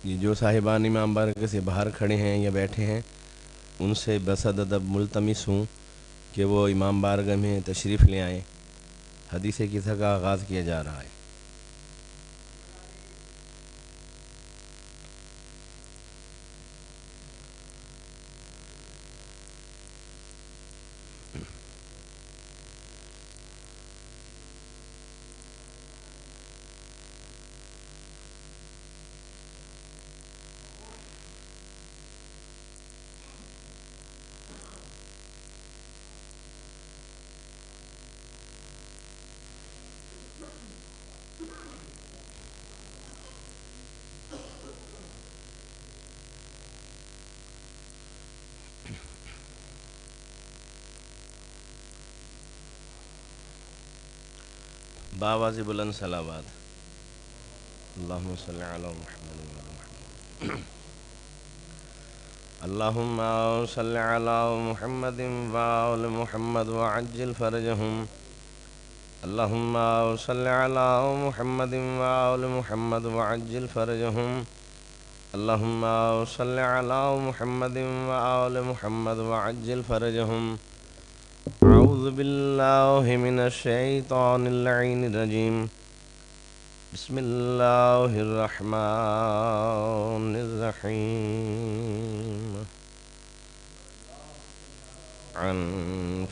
یہ جو صاحبان امام بارگاہ سے باہر کھڑے ہیں یا بیٹھے ہیں، ان سے بصد ادب ملتمس ہوں کہ وہ امام بارگاہ میں تشریف لے آئیں۔ حدیث قصہ کا آغاز کیا جا رہا ہے۔ باواز بلند صلوات۔ اللہم صلی علی محمد وعلی محمد۔ اللہم صلی علی محمد وعلی محمد وعجل فرجہم۔ اللہم صلی علی محمد وعلی محمد وعجل فرجہم۔ اللہم صلی علی محمد وعلی محمد وعجل فرجہم۔ اعوذ باللہ من الشیطان اللعین الرجیم۔ بسم اللہ الرحمن الرحیم۔ عن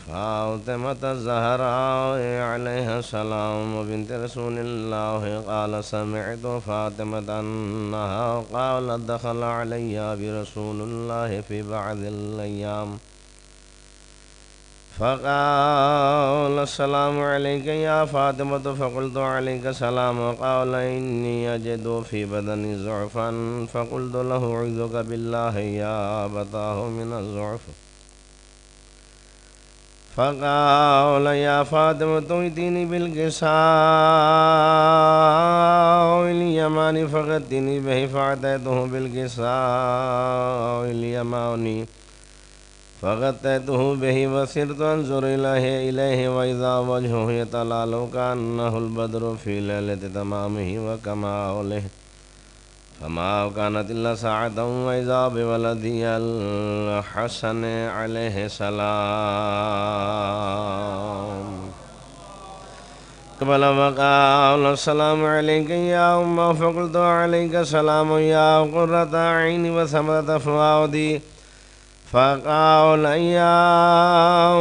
فاطمة الزہراء علیہ السلام بنت رسول اللہ قال سمعت فاطمة انہا قالت دخل علی برسول اللہ فی بعض الایام فقال السلام عليك يا فاطمة فقلت عليك السلام قال إني أجد في بدني ضعفا فقلت له أعوذك بالله يا أبتاه من الضعف فقال يا فاطمة ائتني بالكساء اليماني فغتني به فأتيته بالكساء اليماني فغطيته به وسرت انظر إليه وإذا وجهه يتلألأ كأنه البدر في ليلة تمامه وكماله فما كانت إلا ساعة وإذا بولدي الحسن عليه السلام قبل وقال السلام عليك يا أمه فقلت عليك السلام يا قرة عيني وثمرة فؤادي فقال يا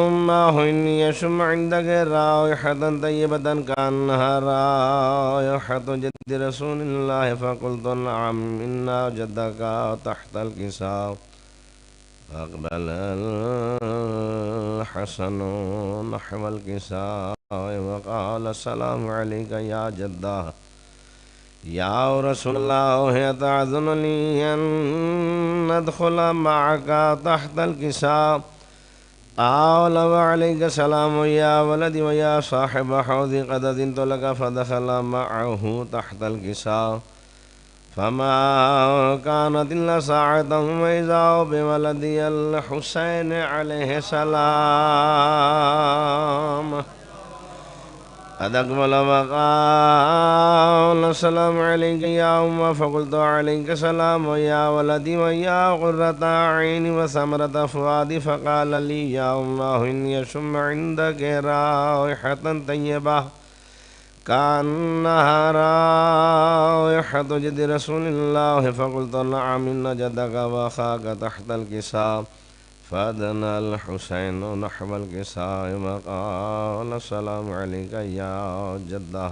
أمه إني أشم عندك رائحة طيبة كأنها رائحة جد رسول الله فقلت نعم إن جدك تحت الكساء فأقبل الحسن نحو الكساء وقال السلام عليك يا جداه يا رسول الله أتأذن لي أن ندخل معك تحت الكساء قال وعليك السلام يا ولدي ويا صاحب حوض قد أذنت لك فدخل معه تحت الكساء فما كانت إلا ساعة وإذا بولدي الحسين عليه السلام قد أقبل وقال السلام عليك يا أمه فقلت عليك السلام يا ولدي ويا قرة عيني وثمرة فؤادي فقال لي يا أمه إني أشم عندك رائحة طيبة كأنها رائحة جد رسول الله فقلت نعم إن جدك وأخاك تحت الكساء فأدنى الحسين نحو الكساء وقال السلام عليك يا جده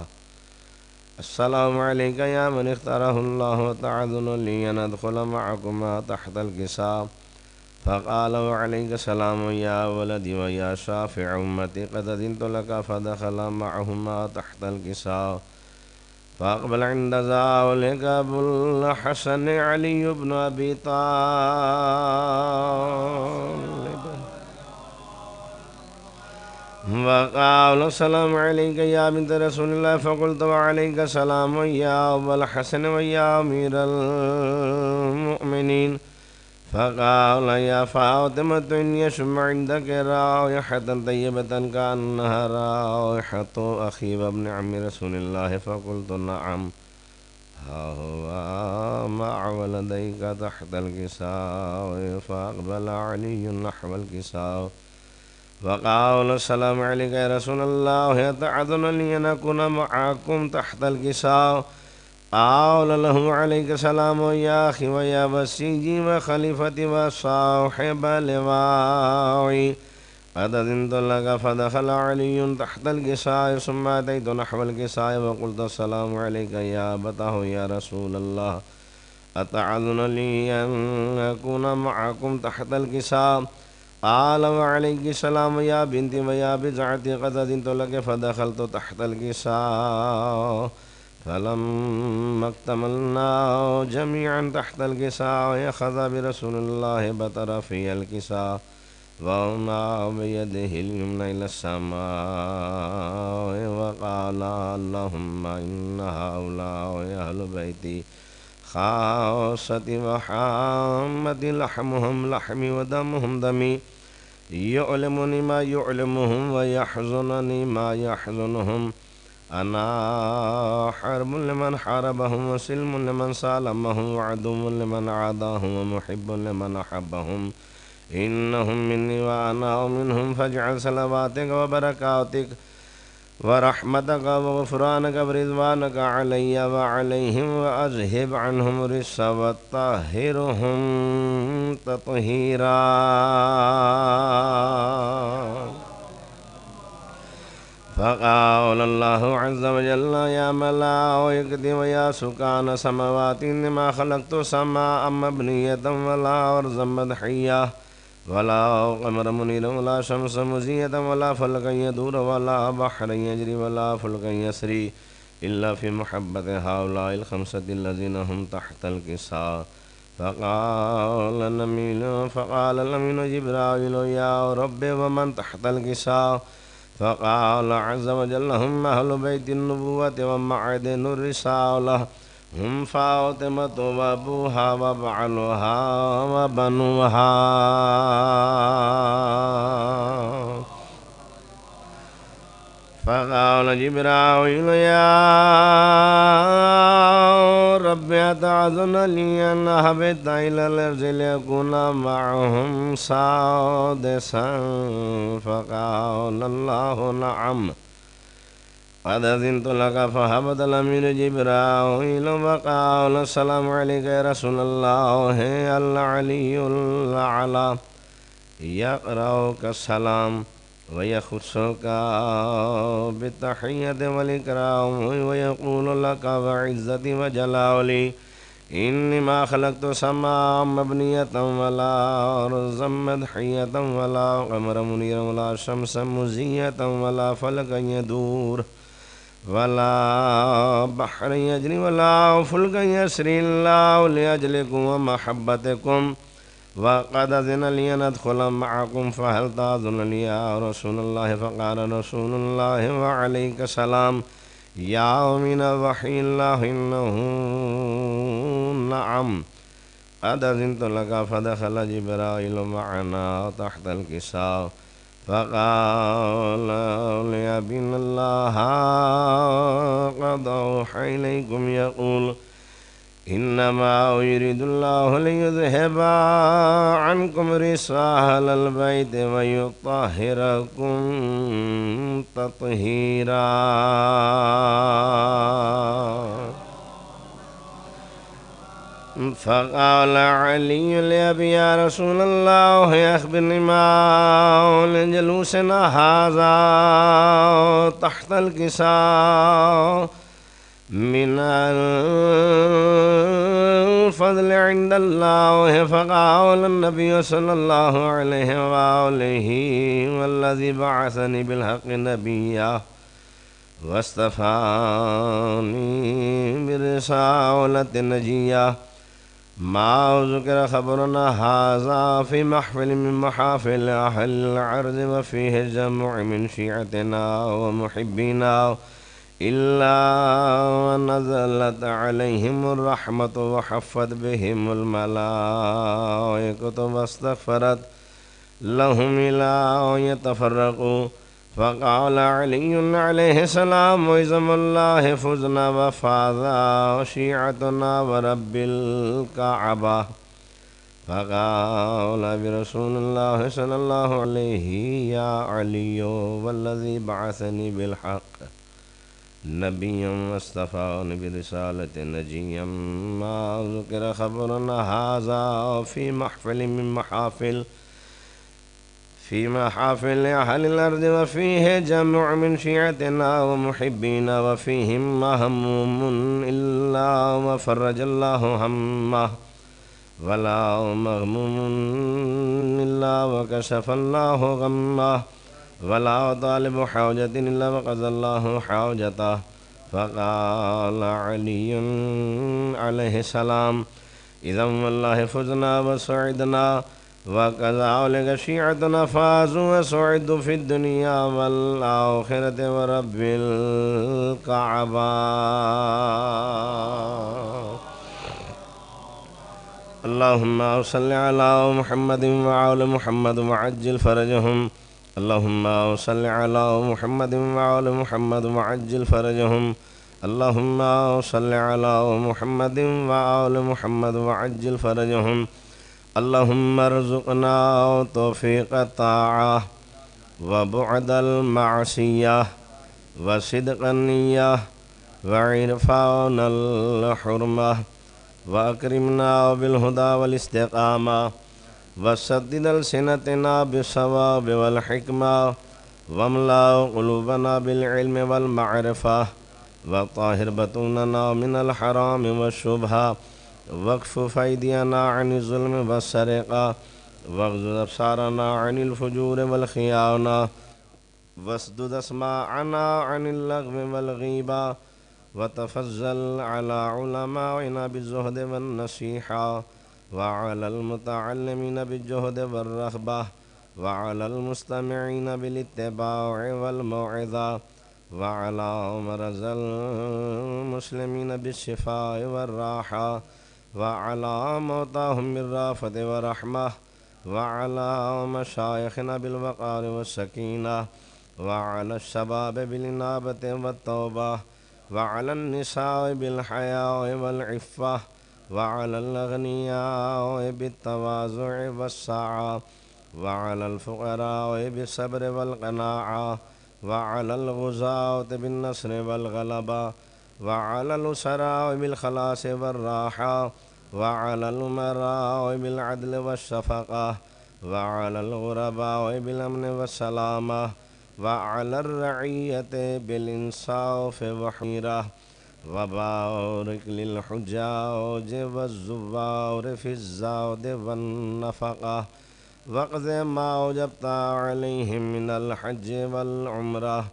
السلام عليك يا من اختاره الله تعذن لي أن أدخل معكما تحت الكساء فقال وعليك السلام يا ولدي ويا شافع أمتي قد أذنت لك فدخل معهما تحت الكساء فأقبل عند ذلك أبو الحسن علي بن أبي طالب وقال السلام عليك يا بنت رسول الله فقلت وعليك السلام يا أبا الحسن ويا أمير المؤمنين فقال يا فاطمة إني أشم عندك رائحة طيبة كأنها رائحة أخي وابن عم رسول الله فقلت نعم ها هو مع ولديك تحت الكساء فأقبل علي نحو الكساء فقال السلام عليك يا رسول الله أتعذن لي أن أكون معكم تحت الكساء قال له عليك السلام يا أخي ويا بسيجي وخليفتي وصاحب لواعي قد أذنت لك فدخل علي تحت الكساء ثم أتيت نحو الكساء وقلت السلام عليك يا أبتاه يا رسول الله أتعذن لي أن أكون معكم تحت الكساء قال وعليك السلام يا بنتي ويا بضعتي قد أذنت لك فدخلت تحت الكساء فلما اكتملنا جميعا تحت الكساء أخذ برسول الله بطرفي الكساء ووضع بيده اليمنى إلى السماء وقال اللهم إن هؤلاء أهل بيتي خاصتي وحامتي لحمهم لحمي ودمهم دمي يؤلمني ما يؤلمهم ويحزنني ما يحزنهم أنا حرب لمن حاربهم وسلم لمن سالمهم وعدو لمن عاداهم ومحب لمن أحبهم إنهم مني وأنا منهم فاجعل صلواتك وبركاتك ورحمتك وغفرانك ورضوانك علي وعليهم وأذهب عنهم الرجس وطهرهم تطهيرا. فقال الله عز وجل يا ملائكتي ويا سكان سماوات إنما خلقت سماء مبنية ولا أرضا مدحية ولا قمر منيرا ولا شمس مزية ولا فلكا يدور ولا بحر يجري ولا فلكا يسري إلا في محبة هؤلاء الخمسة الذين هم تحت الكساء. فقال الأمين جبرائيل يا رب ومن تحت الكساء؟ فقال عز وجل هم أهل بيت النبوة ومعدن الرسالة هم فاطمة وأبوها وبعلها وبنوها. فقال جبرائيل يا رب أتعذن لي أن أهبط إلى الأرض ليكون معهم سادسا؟ فقال الله نعم قد أذنت لك. فهبط الأمير جبرائيل وقال السلام عليك يا رسول الله العلي الأعلى يقرأك السلام ويخصك بالتحية والإكرام ويقول لك بعزتي وجلالي إني ما خلقت سماء مبنية ولا أرضا مدحية ولا قمر منيرا ولا شمس مزية ولا فلكا يدور ولا بحر يجري ولا فلكا يسري إلا لأجلكم ومحبتكم وقد أذن لي أن أدخل معكم فهل تأذن لي يا رسول الله؟ فقال رسول الله وعليك السلام يا من وحي الله إنه نعم قد أذنت لك. فدخل جبرائيل معنا تحت الكساء فقال يا بن الله قد أوحى إليكم يقول إنما يريد الله ليذهب عنكم رجس أهل البيت ويطهركم تطهيرا. فقال علي لأبي يا رسول الله أخبرني ما لجلوسنا هذا تحت الكساء من الفضل عند الله. فقال النبي صلى الله عليه وآله والذي بعثني بالحق نبيا واصطفاني برسالة نجية ما ذكر خبرنا هذا في محفل من محافل أهل الأرض وفيه جمع من شيعتنا ومحبينا إلا ونزلت عليهم الرحمة وحفت بهم الملائكة واستغفرت لهم إلى أن يتفرقوا. فقال علي عليه السلام وإذن الله فزنا وفاذا وشيعتنا ورب الكعبة. فقال برسول الله صلى الله عليه يا علي والذي بعثني بالحق نبيا واصطفاني برسالة نجيا ما ذكر خبرنا هذا في محافل أهل الأرض وفيه جمع من شيعتنا ومحبين وفيهم مهموم إلا وفرج الله همه ولا مغموم إلا وكشف الله غمه ولا طالب حوجة إلا وقضى الله حوجته. فقال علي عليه السلام إذا والله فزنا وسعدنا وكذلك شيعتنا فازوا وسعدوا في الدنيا والآخرة ورب الكعبة. اللهم صل على محمد وعلى محمد وعجل فرجهم. اللهم صل على محمد وعلى محمد وعجل فرجهم. اللهم صل على محمد وعلى محمد وعجل فرجهم. اللهم ارزقنا توفيق الطاعة وبعد المعصية وصدق النية وعرفان الحرمة وأكرمنا بالهدى والاستقامة وسدد ألسنتنا بالصواب والحكمة واملأ قلوبنا بالعلم والمعرفة وطهر بطوننا من الحرام والشبهة واكفف أيدينا عن الظلم والسرقة واغضض أبصارنا عن الفجور والخيانة واسدد أسماعنا عن اللغو والغيبة وتفضل على علمائنا بالزهد والنصيحة وعلى المتعلمين بالجهد والرغبة وعلى المستمعين بالاتباع والموعظة وعلى مرضى المسلمين بالشفاء والراحة وعلى موتاهم بالرافة ورحمة وعلى مشايخنا بالوقار والسكينة وعلى الشباب بالإنابة والتوبة وعلى النساء بالحياء والعفة وعلى الأغنياء بالتواضع والسعة وعلى الفقراء بالصبر والقناعة وعلى الغزاة بالنصر والغلبة وعلى الأسراء بالخلاص والراحة وعلى الأمراء بالعدل والشفقة وعلى الغرباء بالأمن والسلامة وعلى الرعية بالإنصاف والحميرة وبارك للحجاج والزوار في الزاد والنفقة واقض ما أوجبت عليهم من الحج والعمرة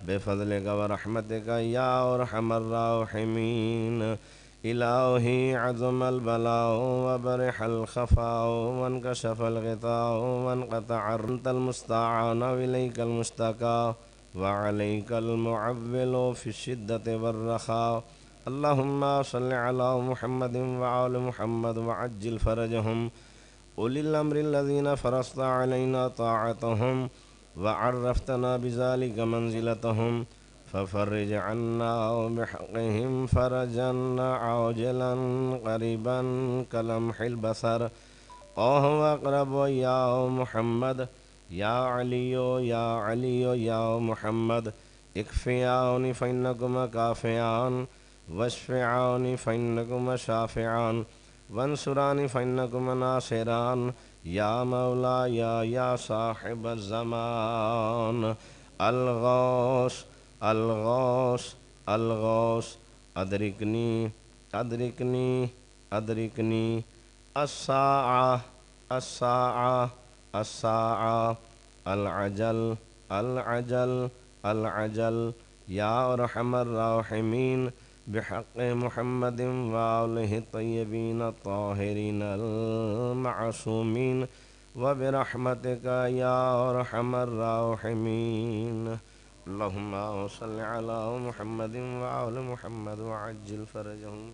بفضلك ورحمتك يا أرحم الراحمين. إلهي عظم البلاء وبرح الخفاء وانكشف الغطاء وانقطع أنت المستعان وإليك المشتكى وعليك المعول في الشدة والرخاء. اللهم صل على محمد وعلى محمد وعجل فرجهم. أولي الأمر الذين فرضت علينا طاعتهم وعرفتنا بذلك منزلتهم ففرج عنا بحقهم فرجا عاجلا قريبا كلمح البصر وهو أقرب يا محمد يا علي يا علي يا محمد اكفياني فإنكما كافيان واشفعاني فإنكما شافعان وانصراني فإنكما ناصران يا مولاي يا صاحب الزمان. الغوث الغوث الغوث أدركني أدركني أدركني الساعة الساعة الساعة العجل العجل العجل يا أرحم الراحمين بحق محمد وآله الطيبين الطاهرين المعصومين وبرحمتك يا أرحم الراحمين. اللهم صل على محمد وعلى محمد وعجل فرجهم.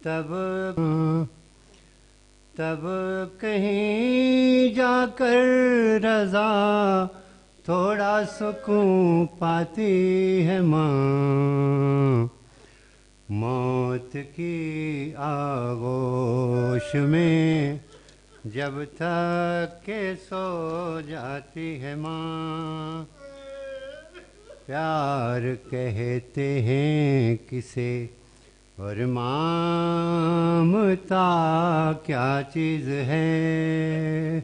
تب کہیں جا کر رضا تھوڑا سکون پاتی ہے ماں، موت کی آغوش میں جب تک کہ سو جاتی ہے ماں۔ پیار کہتے ہیں کسے اور مامتا کیا چیز ہے،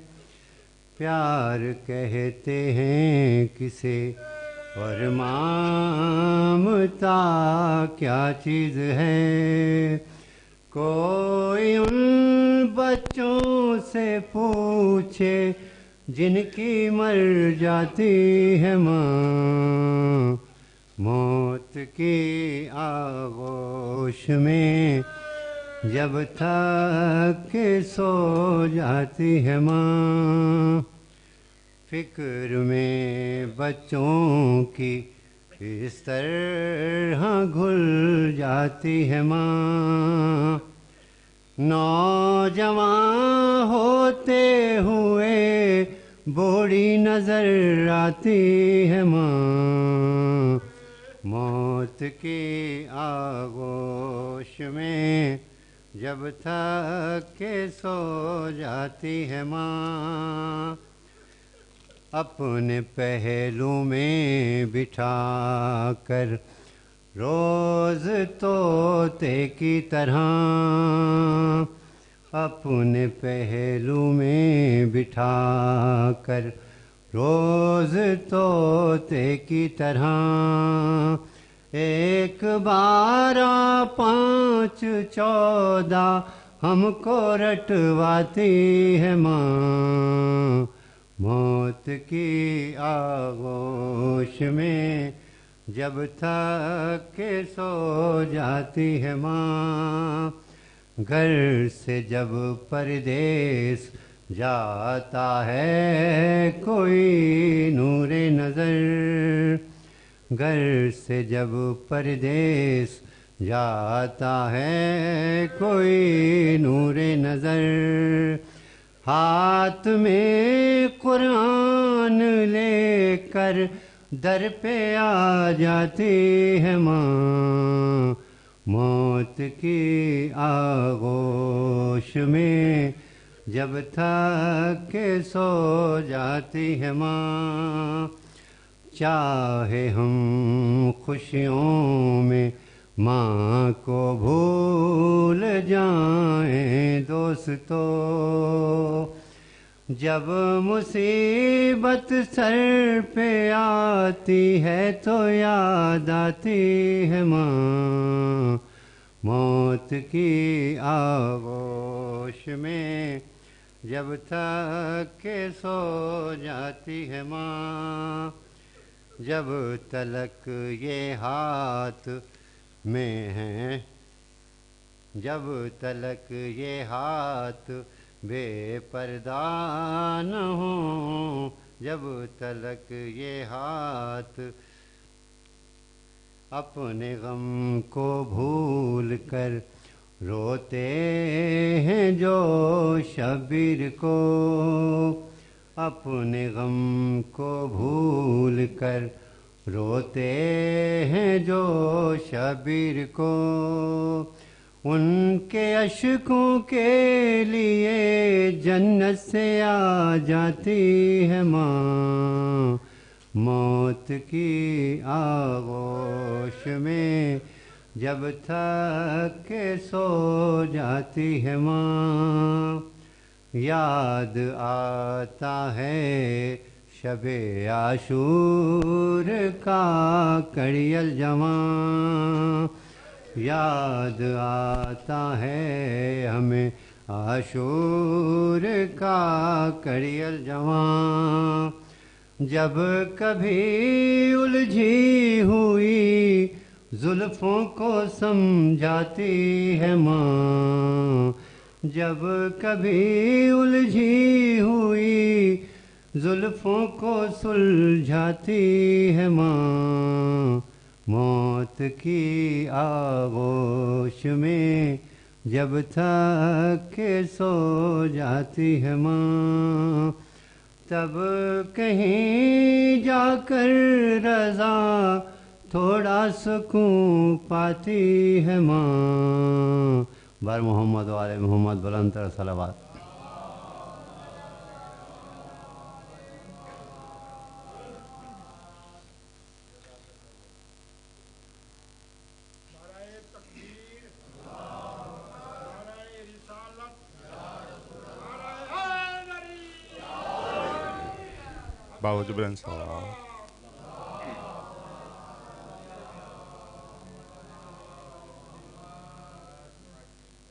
پیار کہتے ہیں کسے اور مامتا کیا چیز ہے۔ کوئی ان بچوں سے پوچھے جن کی مر جاتی ہے ماں، موت کی آغوش میں جب تک کہ سو جاتی ہے ماں۔ فکر میں بچوں کی اس طرح گھل جاتی ہے ماں، نوجوان ہوتے ہوئے بوڑھی نظر آتی ہے ماں، موت کی آغوش میں جب تک کہ سو جاتی ہے ماں۔ اپنے پہلو میں بٹھا کر روز طوطے کی طرح، اپنے پہلو میں بٹھا کر روز طوطے کی طرح، 1 12 5 14 ہم کو رٹواتی ہے ماں، موت کی آغوش میں جب تک کہ سو جاتی ہے ماں۔ گھر سے جب پردیس جاتا ہے کوئی نور نظر، گھر سے جب پردیس جاتا ہے کوئی نور نظر، ہاتھ میں قرآن لے کر در پہ آ جاتی ہے ماں، موت کی آغوش میں جب تک کہ سو جاتی ہے ماں۔ چاہے ہم خوشیوں میں ماں کو بھول جائیں دوستو، جب مصیبت سر پہ آتی ہے تو یاد آتی ہے ماں، موت کی آغوش میں جب تک کہ سو جاتی ہے ماں۔ جب تلک یہ ہاتھ میں ہیں، جب تلک یہ ہاتھ بے پردہ نہ ہوں، جب تلک یہ ہاتھ اپنے غم کو بھول کر روتے ہیں جو شبیر کو، اپنے غم کو بھول کر روتے ہیں جو شبیر کو، ان کے اشکوں کے لیے جنت سے آ جاتی ہے ماں، موت کی آغوش میں جب تک کہ سو جاتی ہے ماں۔ یاد آتا ہے شب عاشور کا کڑیل جوان، یاد آتا ہے ہمیں عاشور کا کڑیل جوان، جب کبھی الجھی ہوئی زلفوں کو سمجھاتی ہے ماں، جب کبھی الجھی ہوئی زلفوں کو سلجھاتی ہے ماں، موت کی آغوش میں جب تھک کے سو جاتی ہے ماں، تب کہیں جا کر رضا تھوڑا سکون پاتی ہے ماں۔ بر محمد و آل محمد بلند تر صلوات۔ باوجود بلند صلوات۔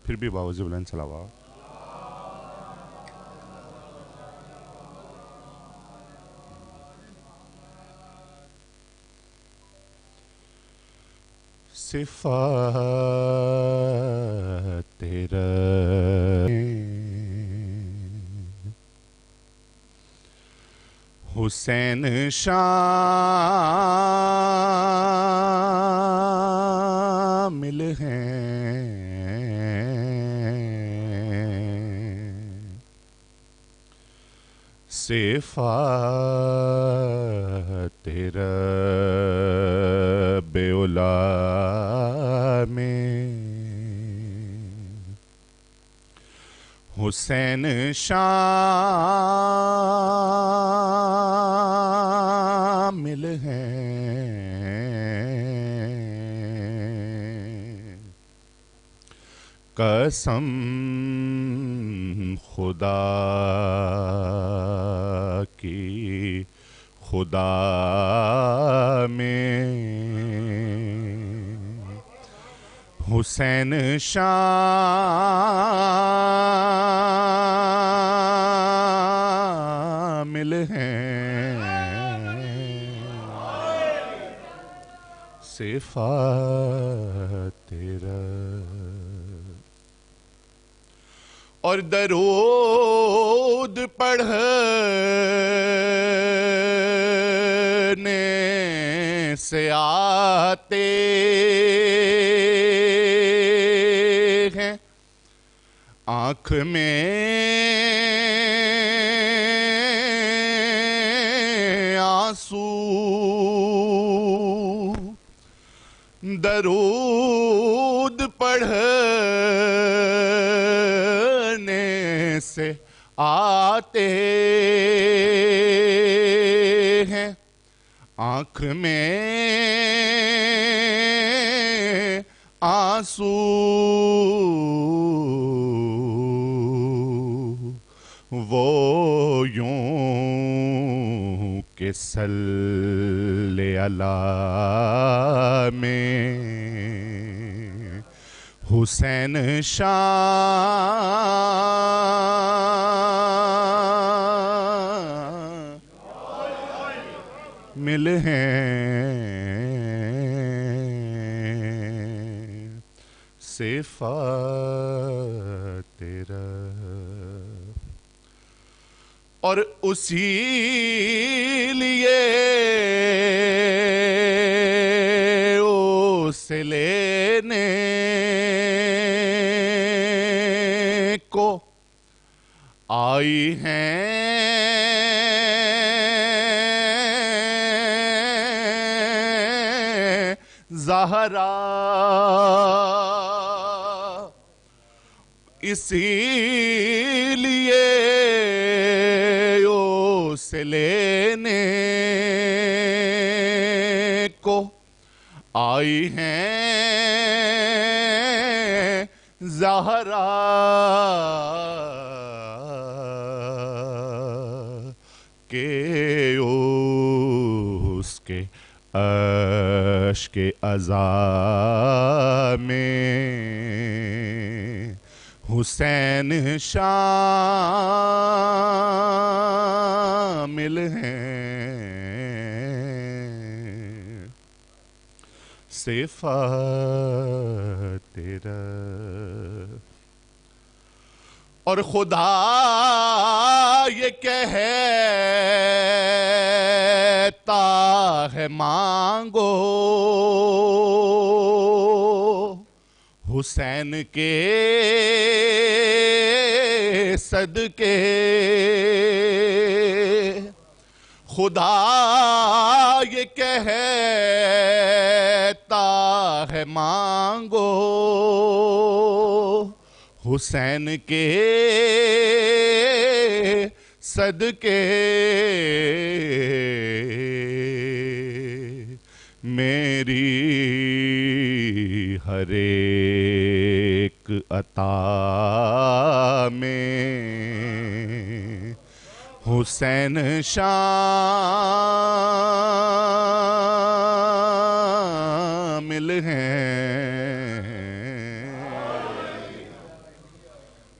پھر بھی باوجود بلند صلوات۔ صفات تیرا حسین شامل ہیں، صفات رب اولا میں حسین شامل ہیں، قسم خدا کی خدا میں حسین شامل ہیں، صفات تیرا اور درود پڑھنے سے آتے ہیں آنکھ میں آنسو، درود پڑھنے سے آتے ہیں آنکھ میں آنسو، وہ یوں کہ صلی اللہ میں حسین شامل ہیں، صفات تیرا اور اسی لیے اسے لینے کو آئی ہیں زہرا، اسی لیے اسے لینے کو آئی ہیں زہرا، کہ اس کے عشق عزا میں حسین شامل ہیں، صفات تیرا اور خدا یہ کہتا ہے مانگو حسین کے صدقے خدا یہ کہتا ہے مانگو حسین کے صدقے میری ہر ایک عطا میں حسین شامل ہیں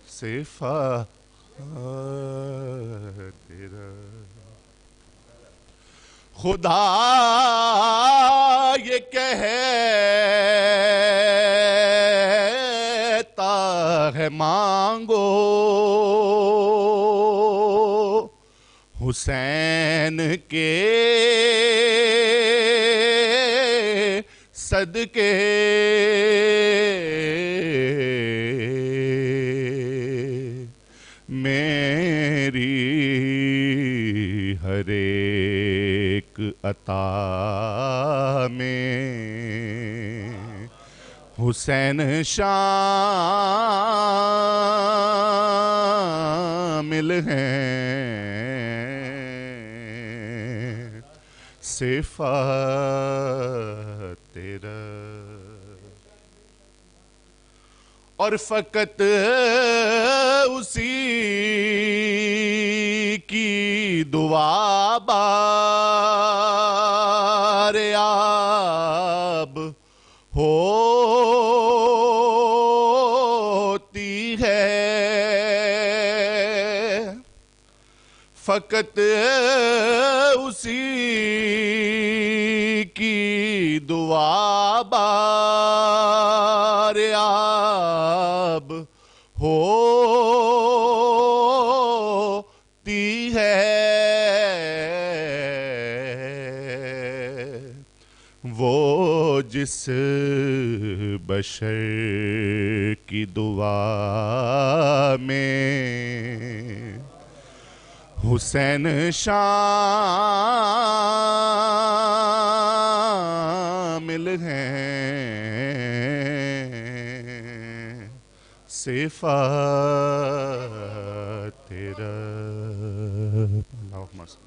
صفات تیرا خدا یہ کہتا ہے مانگو حسین کے صدقے میری ہر ایک عطا میں حسین شامل ہیں صفات تیرا اور فقط اسی کی دعا بار آب ہوتی ہے فقط اسی کی دعا بار آب ہوتی ہے وہ جس بشر کی دعا میں حسین شامل ہیں صفات تیرا اللہم صلی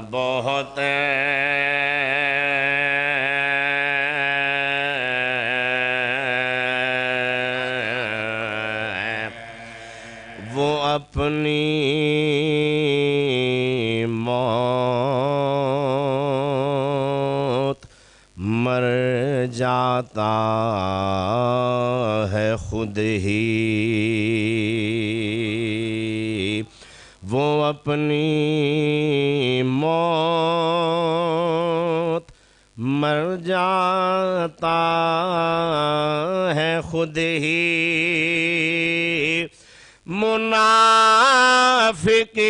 بہت وہ اپنی موت مر جاتا ہے خود ہی وہ اپنی موت مر جاتا ہے خود ہی منافق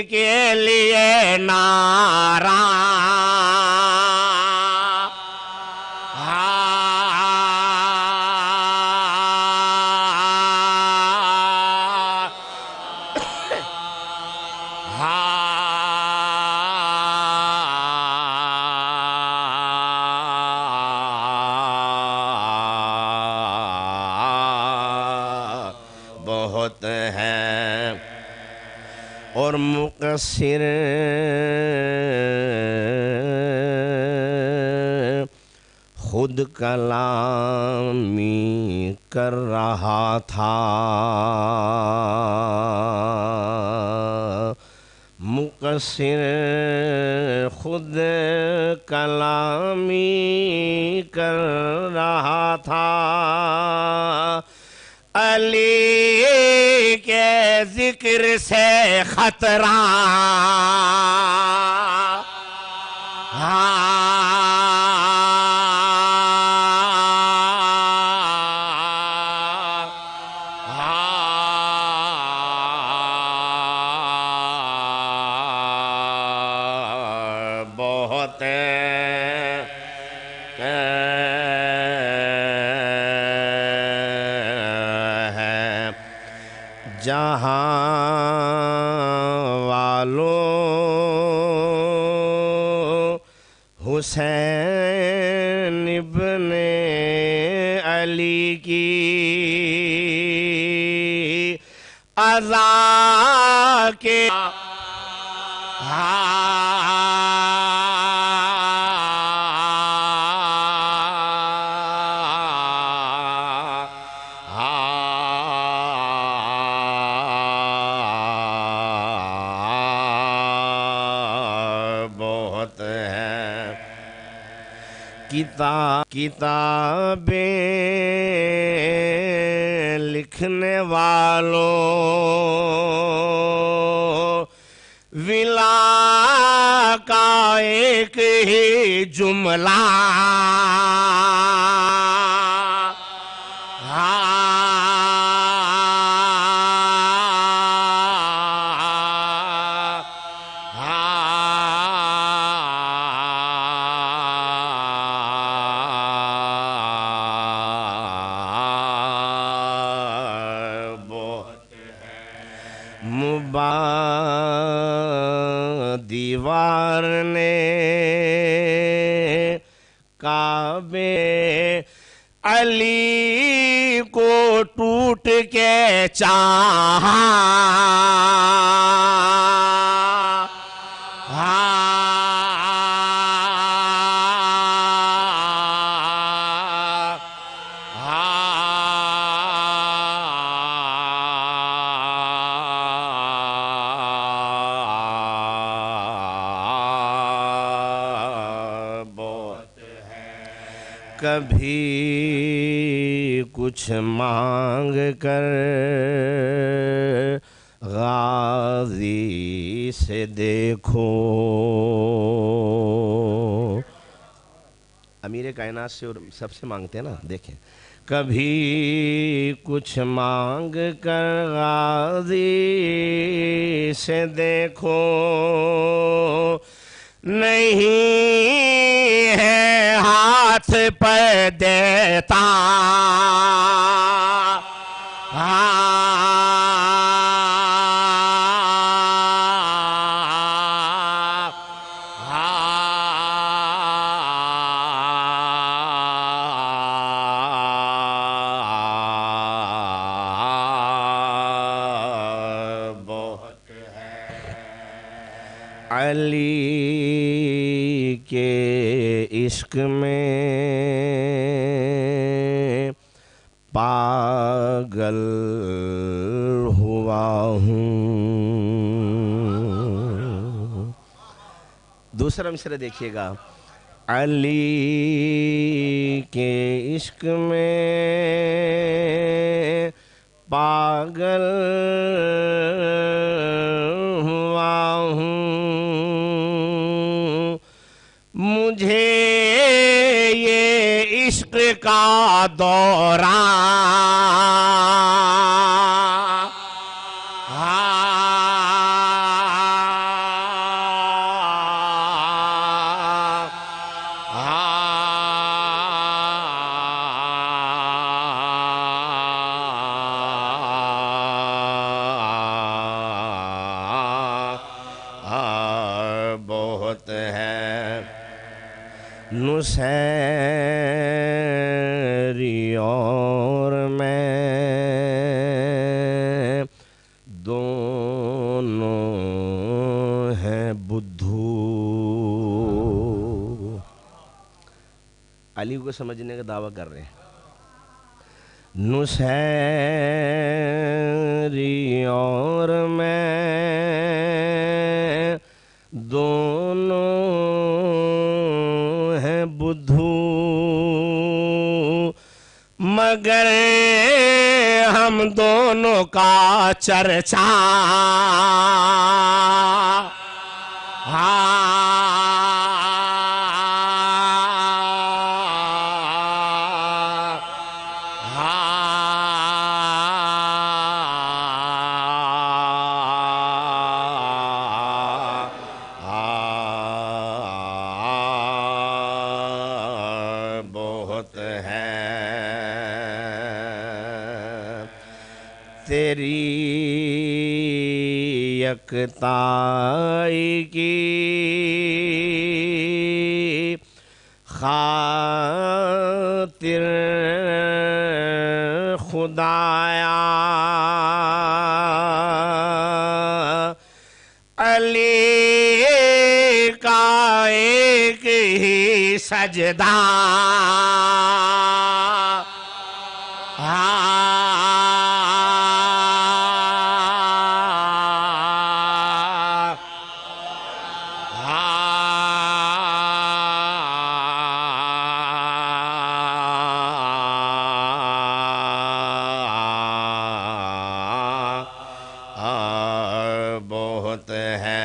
کے لیے نعرہ بہت ہے اور مقصر خود کلامی کر رہا تھا مقصر خود کلامی کر رہا تھا ذکر سے خطرہ بہت ہے جہاں والوں حسین ابن علی کی عزا کے بہت ہے کتابیں لکھنے والوں ولا کا ایک ہی جملہ دیوار نے کعبے علی کو ٹوٹ کے چاہا کبھی کچھ مانگ کر غازی سے دیکھو، امیر کائنات سے اور سب سے مانگتے ہیں نا، دیکھیں کبھی کچھ مانگ کر غازی سے دیکھو، نہیں ہے ہاتھ پر دیتا علی کے عشق میں پاگل ہوا ہوں. دوسرا مصرع دیکھیے گا، علی کے عشق میں پاگل ہوا ہوں، مجھے یہ عشق کا بہت ہے نصیری اور میں دونوں ہیں بدھو. علی کو سمجھنے کا دعویٰ کر رہے ہیں. نصیری اور میں دونوں ہیں بدھو، مگر ہم ہم دونوں کا چرچا بہت ہے تیری یکتائی کی خاطر خدایا علی کا ایک ہی سجدہ بہت ہے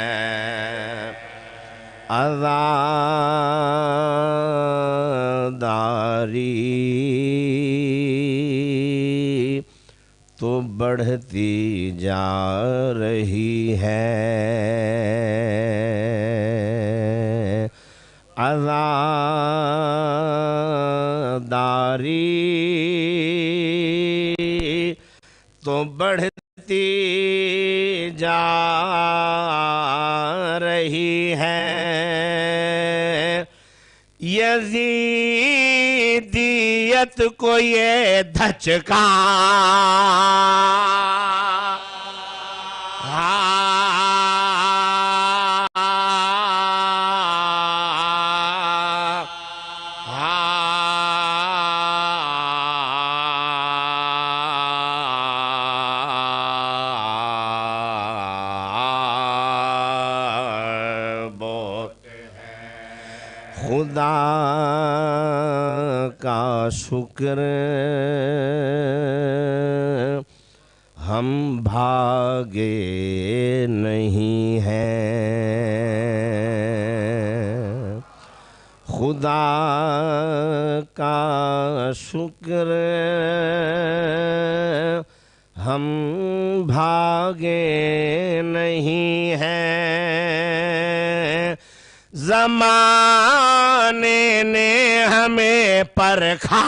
عزاداری تو بڑھتی جا رہی ہے عزاداری تو بڑھتی جا رہی ہے یزیدیت کو یہ دھچکا خدا کا شکر ہم بھاگے نہیں ہیں خدا کا شکر ہم بھاگے نہیں ہیں زمانے نے ہمیں پرکھا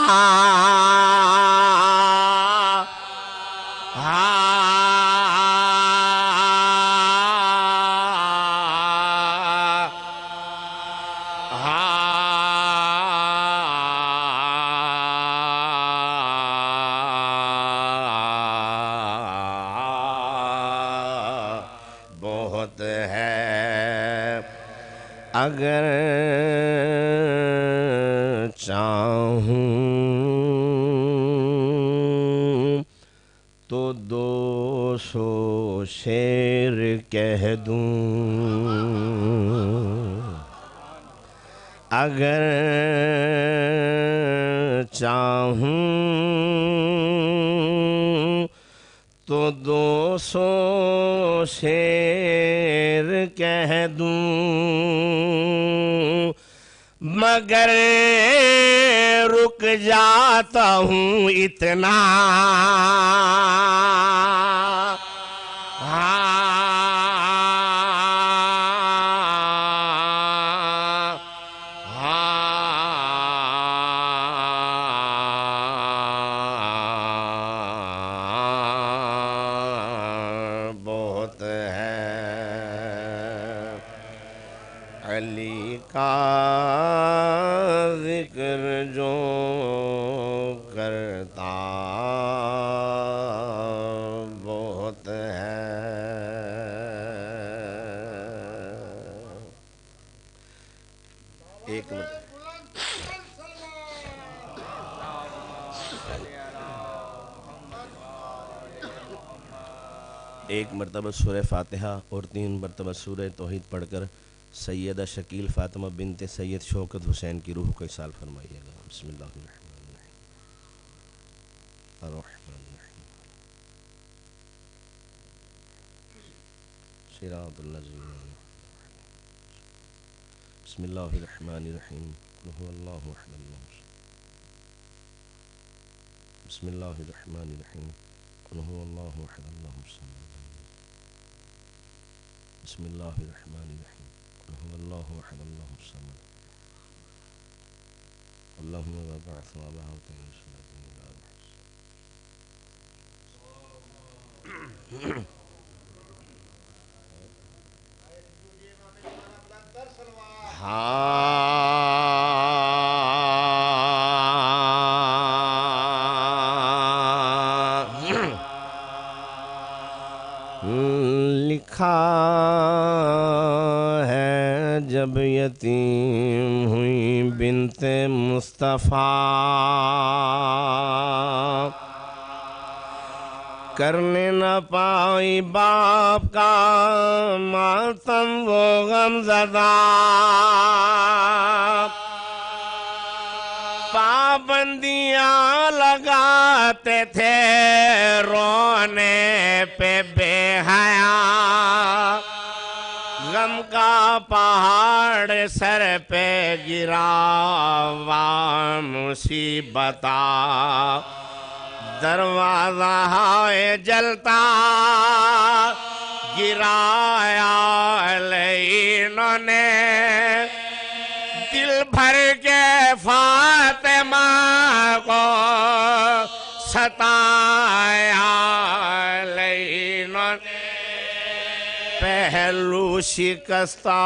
بہت ہے اگر چاہوں تو 200 شعر کہہ دوں اگر چاہوں تو 200 شعر کہہ دوں مگر رک جاتا ہوں اتنا بہت ہے علی کا ذکر جو کرتا بہت ہے ایک منٹ ایک مرتبہ سورہ فاتحہ اور 3 مرتبہ سورہ توحید پڑھ کر سیدہ شکیل فاطمہ بنت سید شوکت حسین کی روح کو اصال فرمائیے گا بسم اللہ الرحمن الرحیم الرحمن الرحیم صراط الذين بسم الله الرحمن الرحيم قل هو الله أحد الله الصمد بسم الله الرحمن الرحيم قل هو الله أحد الله الصمد بسم الله الرحمن الرحيم قل هو الله أحد الله الصمد اللهم وبعث وبعث رسولك إلى لکھا ہے جب یتیم ہوئی بنت مصطفیٰ کرنے نہ پائی باپ کا ماتم وہ غم زدہ پابندیاں لگاتے تھے رونے پہ بے حیا غم کا پہاڑ سر پہ گرا مصیبتہ دروازہ ہے جلتا گرایا انہوں نے دل بھر کے فاطمہ کو ستایا انہوں نے پہلو شکستہ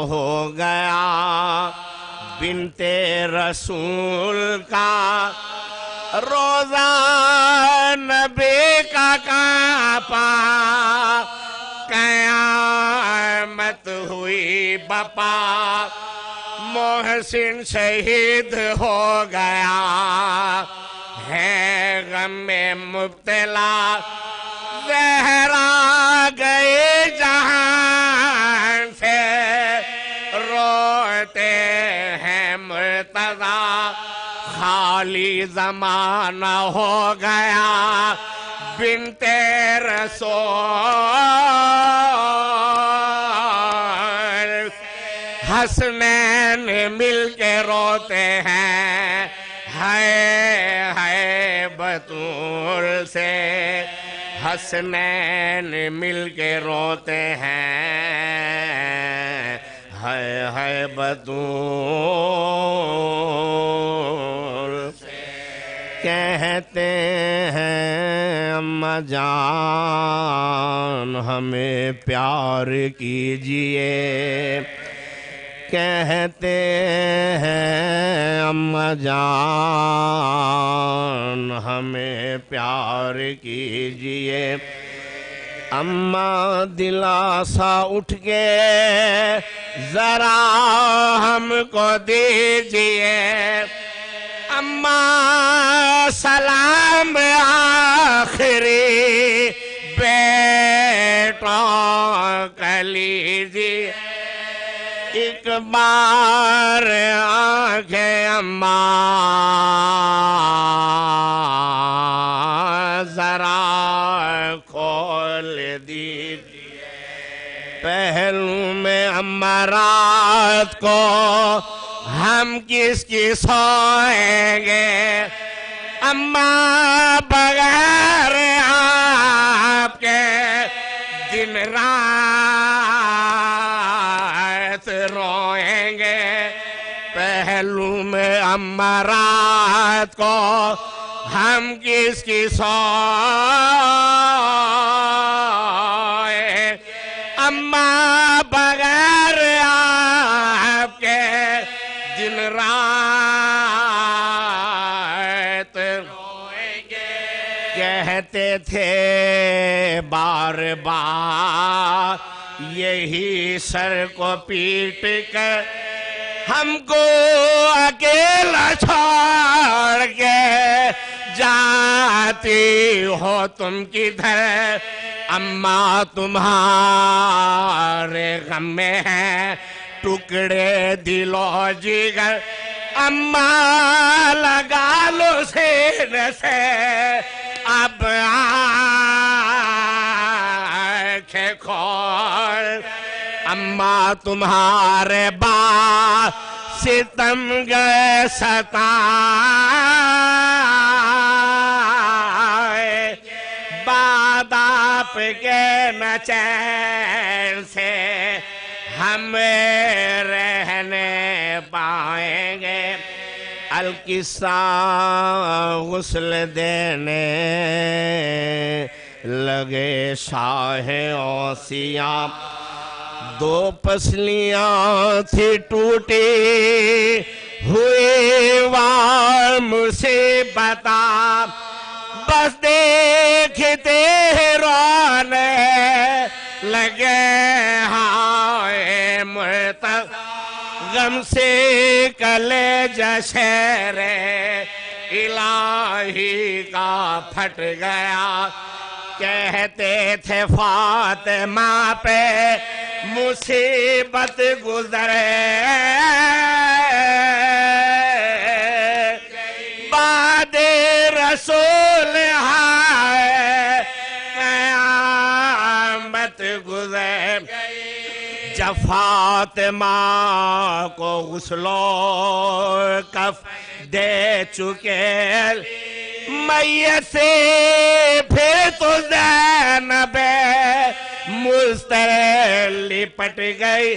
ہو گیا بنت رسول کا روزہ نبی کا کانپا قیامت ہوئی بپا محسن شہید ہو گیا ہے غم میں مبتلا زہرا گئی جہان سے روتے ہیں مرتضی خالی زمانہ ہو گیا بنت رسول حسنین مل کے روتے ہیں ہے بطول سے حسنین مل کے روتے ہیں ہے بطول کہتے ہیں اماں جان ہمیں پیار کیجئے کہتے ہیں اماں جان ہمیں پیار کیجئے اماں دلاسا اٹھ کے ذرا ہم کو دیجئے اماں سلام آخری بیٹوں کا لیجئے ایک بار آنکھیں اماں ذرا کھول دیجئے پہلو میں اماں رات کو ہم کس کی سوئیں گے اماں بغیر آپ کے دن رات روئیں گے پہلو میں اماں رات کو ہم کس کی سوئیں اماں بغیر آپ کے دن رات روئیں گے کہتے تھے بار بار یہی سر کو پیٹ کر ہم کو اکیلا چھوڑ کے جاتی ہو تم کدھر اماں تمہارے غم میں ہیں ٹکڑے دل و جگر اماں لگا لو سینے سے اب آنکھ آنکھیں کھول اما تمہارے بعد ستم گئے ستائے بعد آپ کے نہ چین سے ہمیں رہنے پائیں گے القصہ غسل دینے لگے شاہ اوسیاں دو پسلیاں تھی ٹوٹی ہوئی وار مصیبتہ بس دیکھتے رونے لگے ہائے مرتب غم سے کلیجہ شیر الہی کا پھٹ گیا کہتے تھے فاطمہ پہ مصیبت گزرے بعد رسول ہے قیامت گزرے جب فاطمہ کو غسل و کف دے چکے میت سے پھر تو زینب مستر لپٹ گئی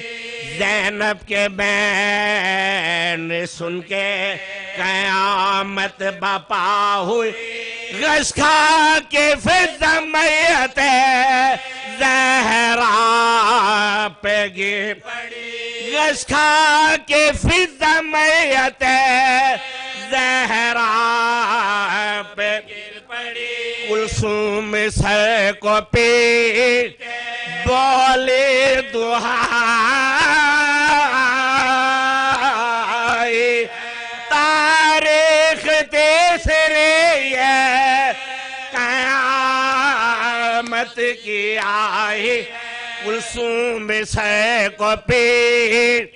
زینب کے بین سن کے قیامت بپا ہوئی غش کھا کے پھر میت زہرا پہ گر پڑی غش کھا کے پھر میت زہرا پہ گر پڑی کلثوم سر کو پیٹ بولی دعائی تاریخ تیسری ہے قیامت کی آئی کلثوم سر کو پیٹ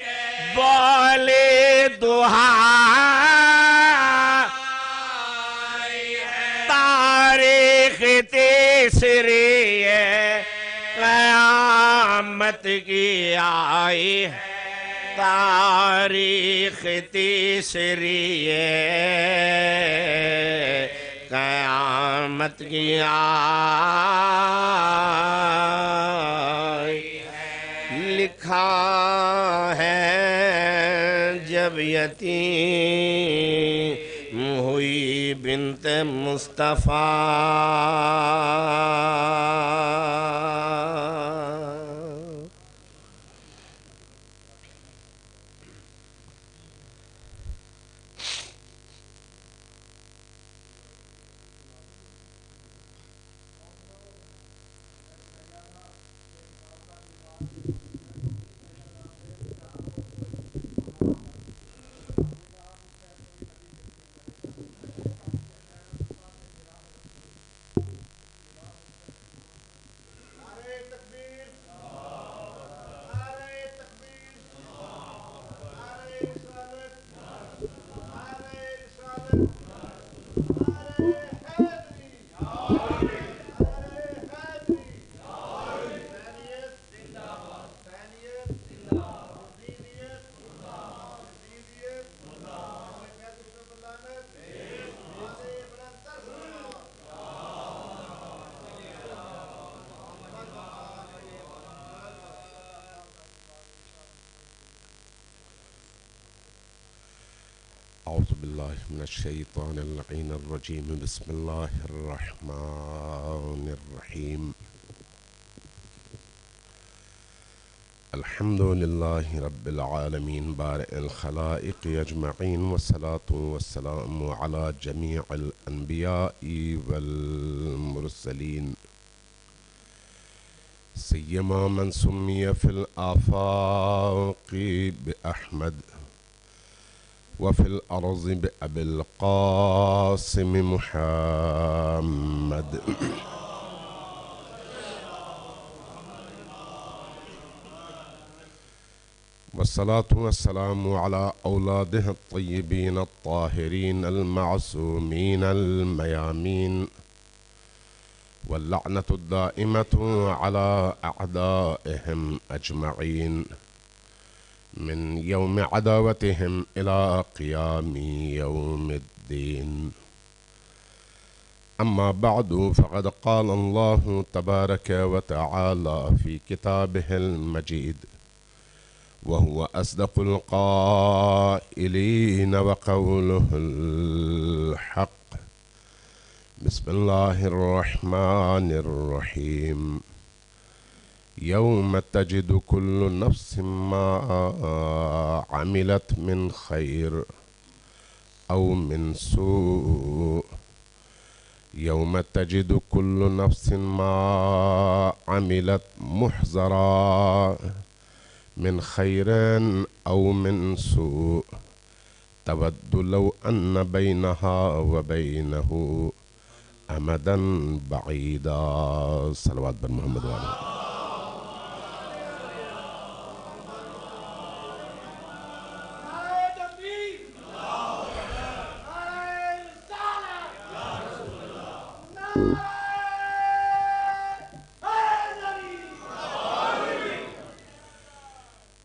بولی دعائی تاریخ تیسری ہے قیامت کی آئی تاریخ تیسری ہے قیامت کی آئی لکھا ہے جب یتیم ہوئی بنت مصطفیٰ اعوذ باللہ من الشیطان اللعین الرجیم بسم اللہ الرحمن الرحیم الحمد للہ رب العالمین بارئ الخلائق اجمعین والصلاة والسلام علی جمیع الانبیاء والمرسلین سیما من سمی فی الآفاق بأحمد وفي الأرض بأبي القاسم محمد والصلاة والسلام على أولاده الطيبين الطاهرين المعصومين الميامين واللعنة الدائمة على أعدائهم أجمعين من يوم عداوتهم إلى قيام يوم الدين. أما بعد، فقد قال الله تبارك وتعالى في كتابه المجيد وهو أصدق القائلين وقوله الحق: بسم الله الرحمن الرحيم. يوم تجد كل نفس ما عملت من خير أو من سوء يوم تجد كل نفس ما عملت محضرا من خير أو من سوء تود لو أن بينها وبينه أمدا بعيدا. صلوات بر محمد وعلى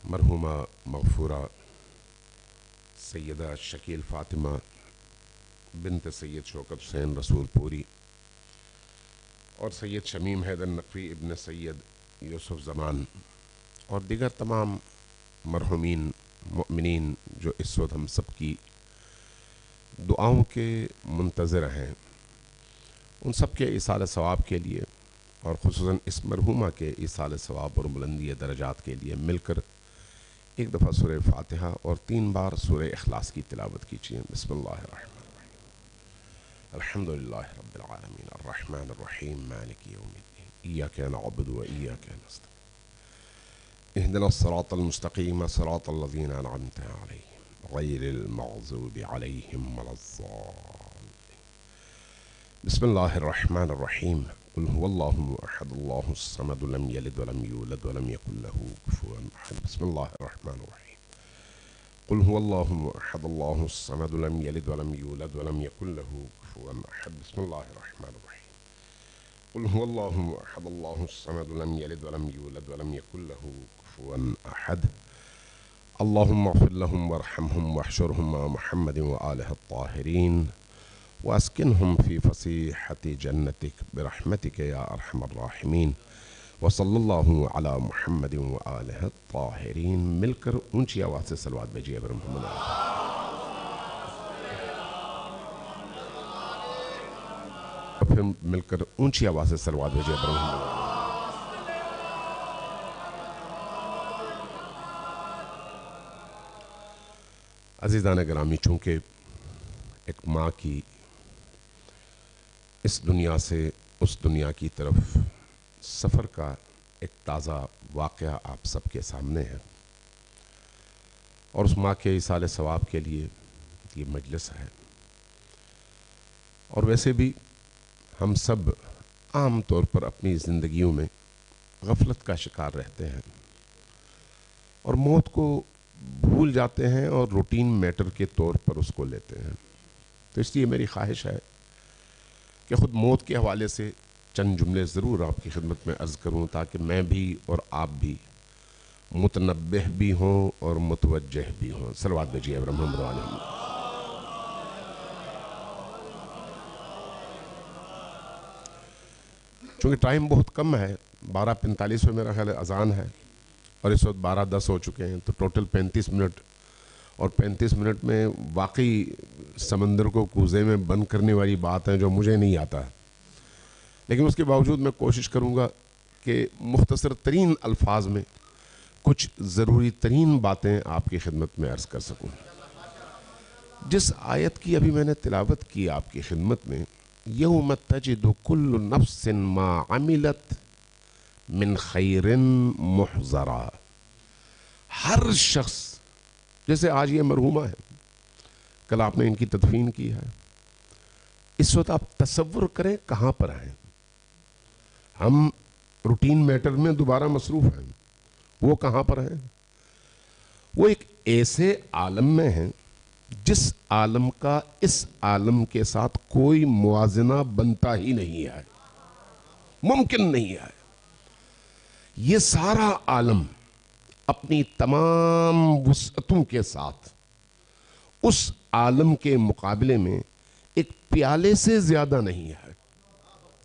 مرحومہ مغفورہ سیدہ شکیل فاطمہ بنت سید شوکت حسین رسول پوری اور سید شمیم حیدر نقوی ابن سید یوسف زمان اور دیگر تمام مرحومین مؤمنین جو اس وقت ہم سب کی دعاؤں کے منتظر ہیں، ان سب کے ایصال ثواب کے لیے اور خصوصاً اس مرحومہ کے ایصال ثواب اور بلندی درجات کے لیے مل کر ایک دفعہ سورہ فاتحہ اور 3 بار سورہ اخلاص کی تلاوت کیجیے۔ بسم اللہ الرحمن الرحیم۔ الحمدللہ رب العالمین الرحمن الرحیم مالک یوم الدین ایاک نعبد و ایاک نستعین اہدنا الصراط المستقیم صراط الذین انعمت علیہم غیر المغضوب علیہم ولا الضالین۔ بسم اللہ الرحمن الرحیم۔ قل هو الله احد الله الصمد لم يلد ولم يولد ولم يكن له كفوا احد۔ بسم الله الرحمن الرحيم۔ قل هو الله احد الله الصمد لم يلد ولم يولد ولم يكن له كفوا احد۔ بسم الله الرحمن الرحيم۔ قل هو الله احد الله الصمد لم يلد ولم يولد ولم يكن له كفوا احد۔ اللهم اغفر لهم وارحمهم واحشرهم مع محمد وآله الطاهرين واسکنہم فی فصیحۃ جنتک برحمتک یا ارحم الراحمین وصلی اللہ علی محمد وآلہ الطاہرین۔ مل کر اونچی آواز سے صلوات بھیجیے بر محمد۔ پھر مل کر اونچی آواز سے صلوات بھیجیے بر محمد۔ عزیزان گرامی، چونکہ ایک ماں کی اس دنیا سے اس دنیا کی طرف سفر کا ایک تازہ واقعہ آپ سب کے سامنے ہے، اور اس ماں کے ایصال ثواب کے لیے یہ مجلس ہے، اور ویسے بھی ہم سب عام طور پر اپنی زندگیوں میں غفلت کا شکار رہتے ہیں اور موت کو بھول جاتے ہیں اور روٹین میٹر کے طور پر اس کو لیتے ہیں۔ تو اس لیے میری خواہش ہے کہ خود موت کے حوالے سے چند جملے ضرور آپ کی خدمت میں عرض کروں، تاکہ میں بھی اور آپ بھی متنبہ بھی ہوں اور متوجہ بھی ہوں۔ صلوات بھیجیے محمد علیہ۔ چونکہ ٹائم بہت کم ہے، 12:45 میں میرا خیال ہے اذان ہے، اور اس وقت 12:10 ہو چکے ہیں، تو ٹوٹل 35 منٹ، اور 35 منٹ میں واقعی سمندر کو کوزے میں بند کرنے والی بات ہے جو مجھے نہیں آتا، لیکن اس کے باوجود میں کوشش کروں گا کہ مختصر ترین الفاظ میں کچھ ضروری ترین باتیں آپ کی خدمت میں عرض کر سکوں۔ جس آیت کی ابھی میں نے تلاوت کی آپ کی خدمت میں، یوم تجد کل نفس ما عملت من خیر محضرا، ہر شخص، جیسے آج یہ مرحومہ ہے، کل آپ نے ان کی تدفین کی ہے، اس وقت آپ تصور کریں کہاں پر ہیں۔ ہم روٹین میٹر میں دوبارہ مصروف ہیں، وہ کہاں پر ہیں؟ وہ ایک ایسے عالم میں ہیں جس عالم کا اس عالم کے ساتھ کوئی موازنہ بنتا ہی نہیں ہے۔ ممکن نہیں ہے. یہ سارا عالم اپنی تمام وسعتوں کے ساتھ اس عالم کے مقابلے میں ایک پیالے سے زیادہ نہیں ہے.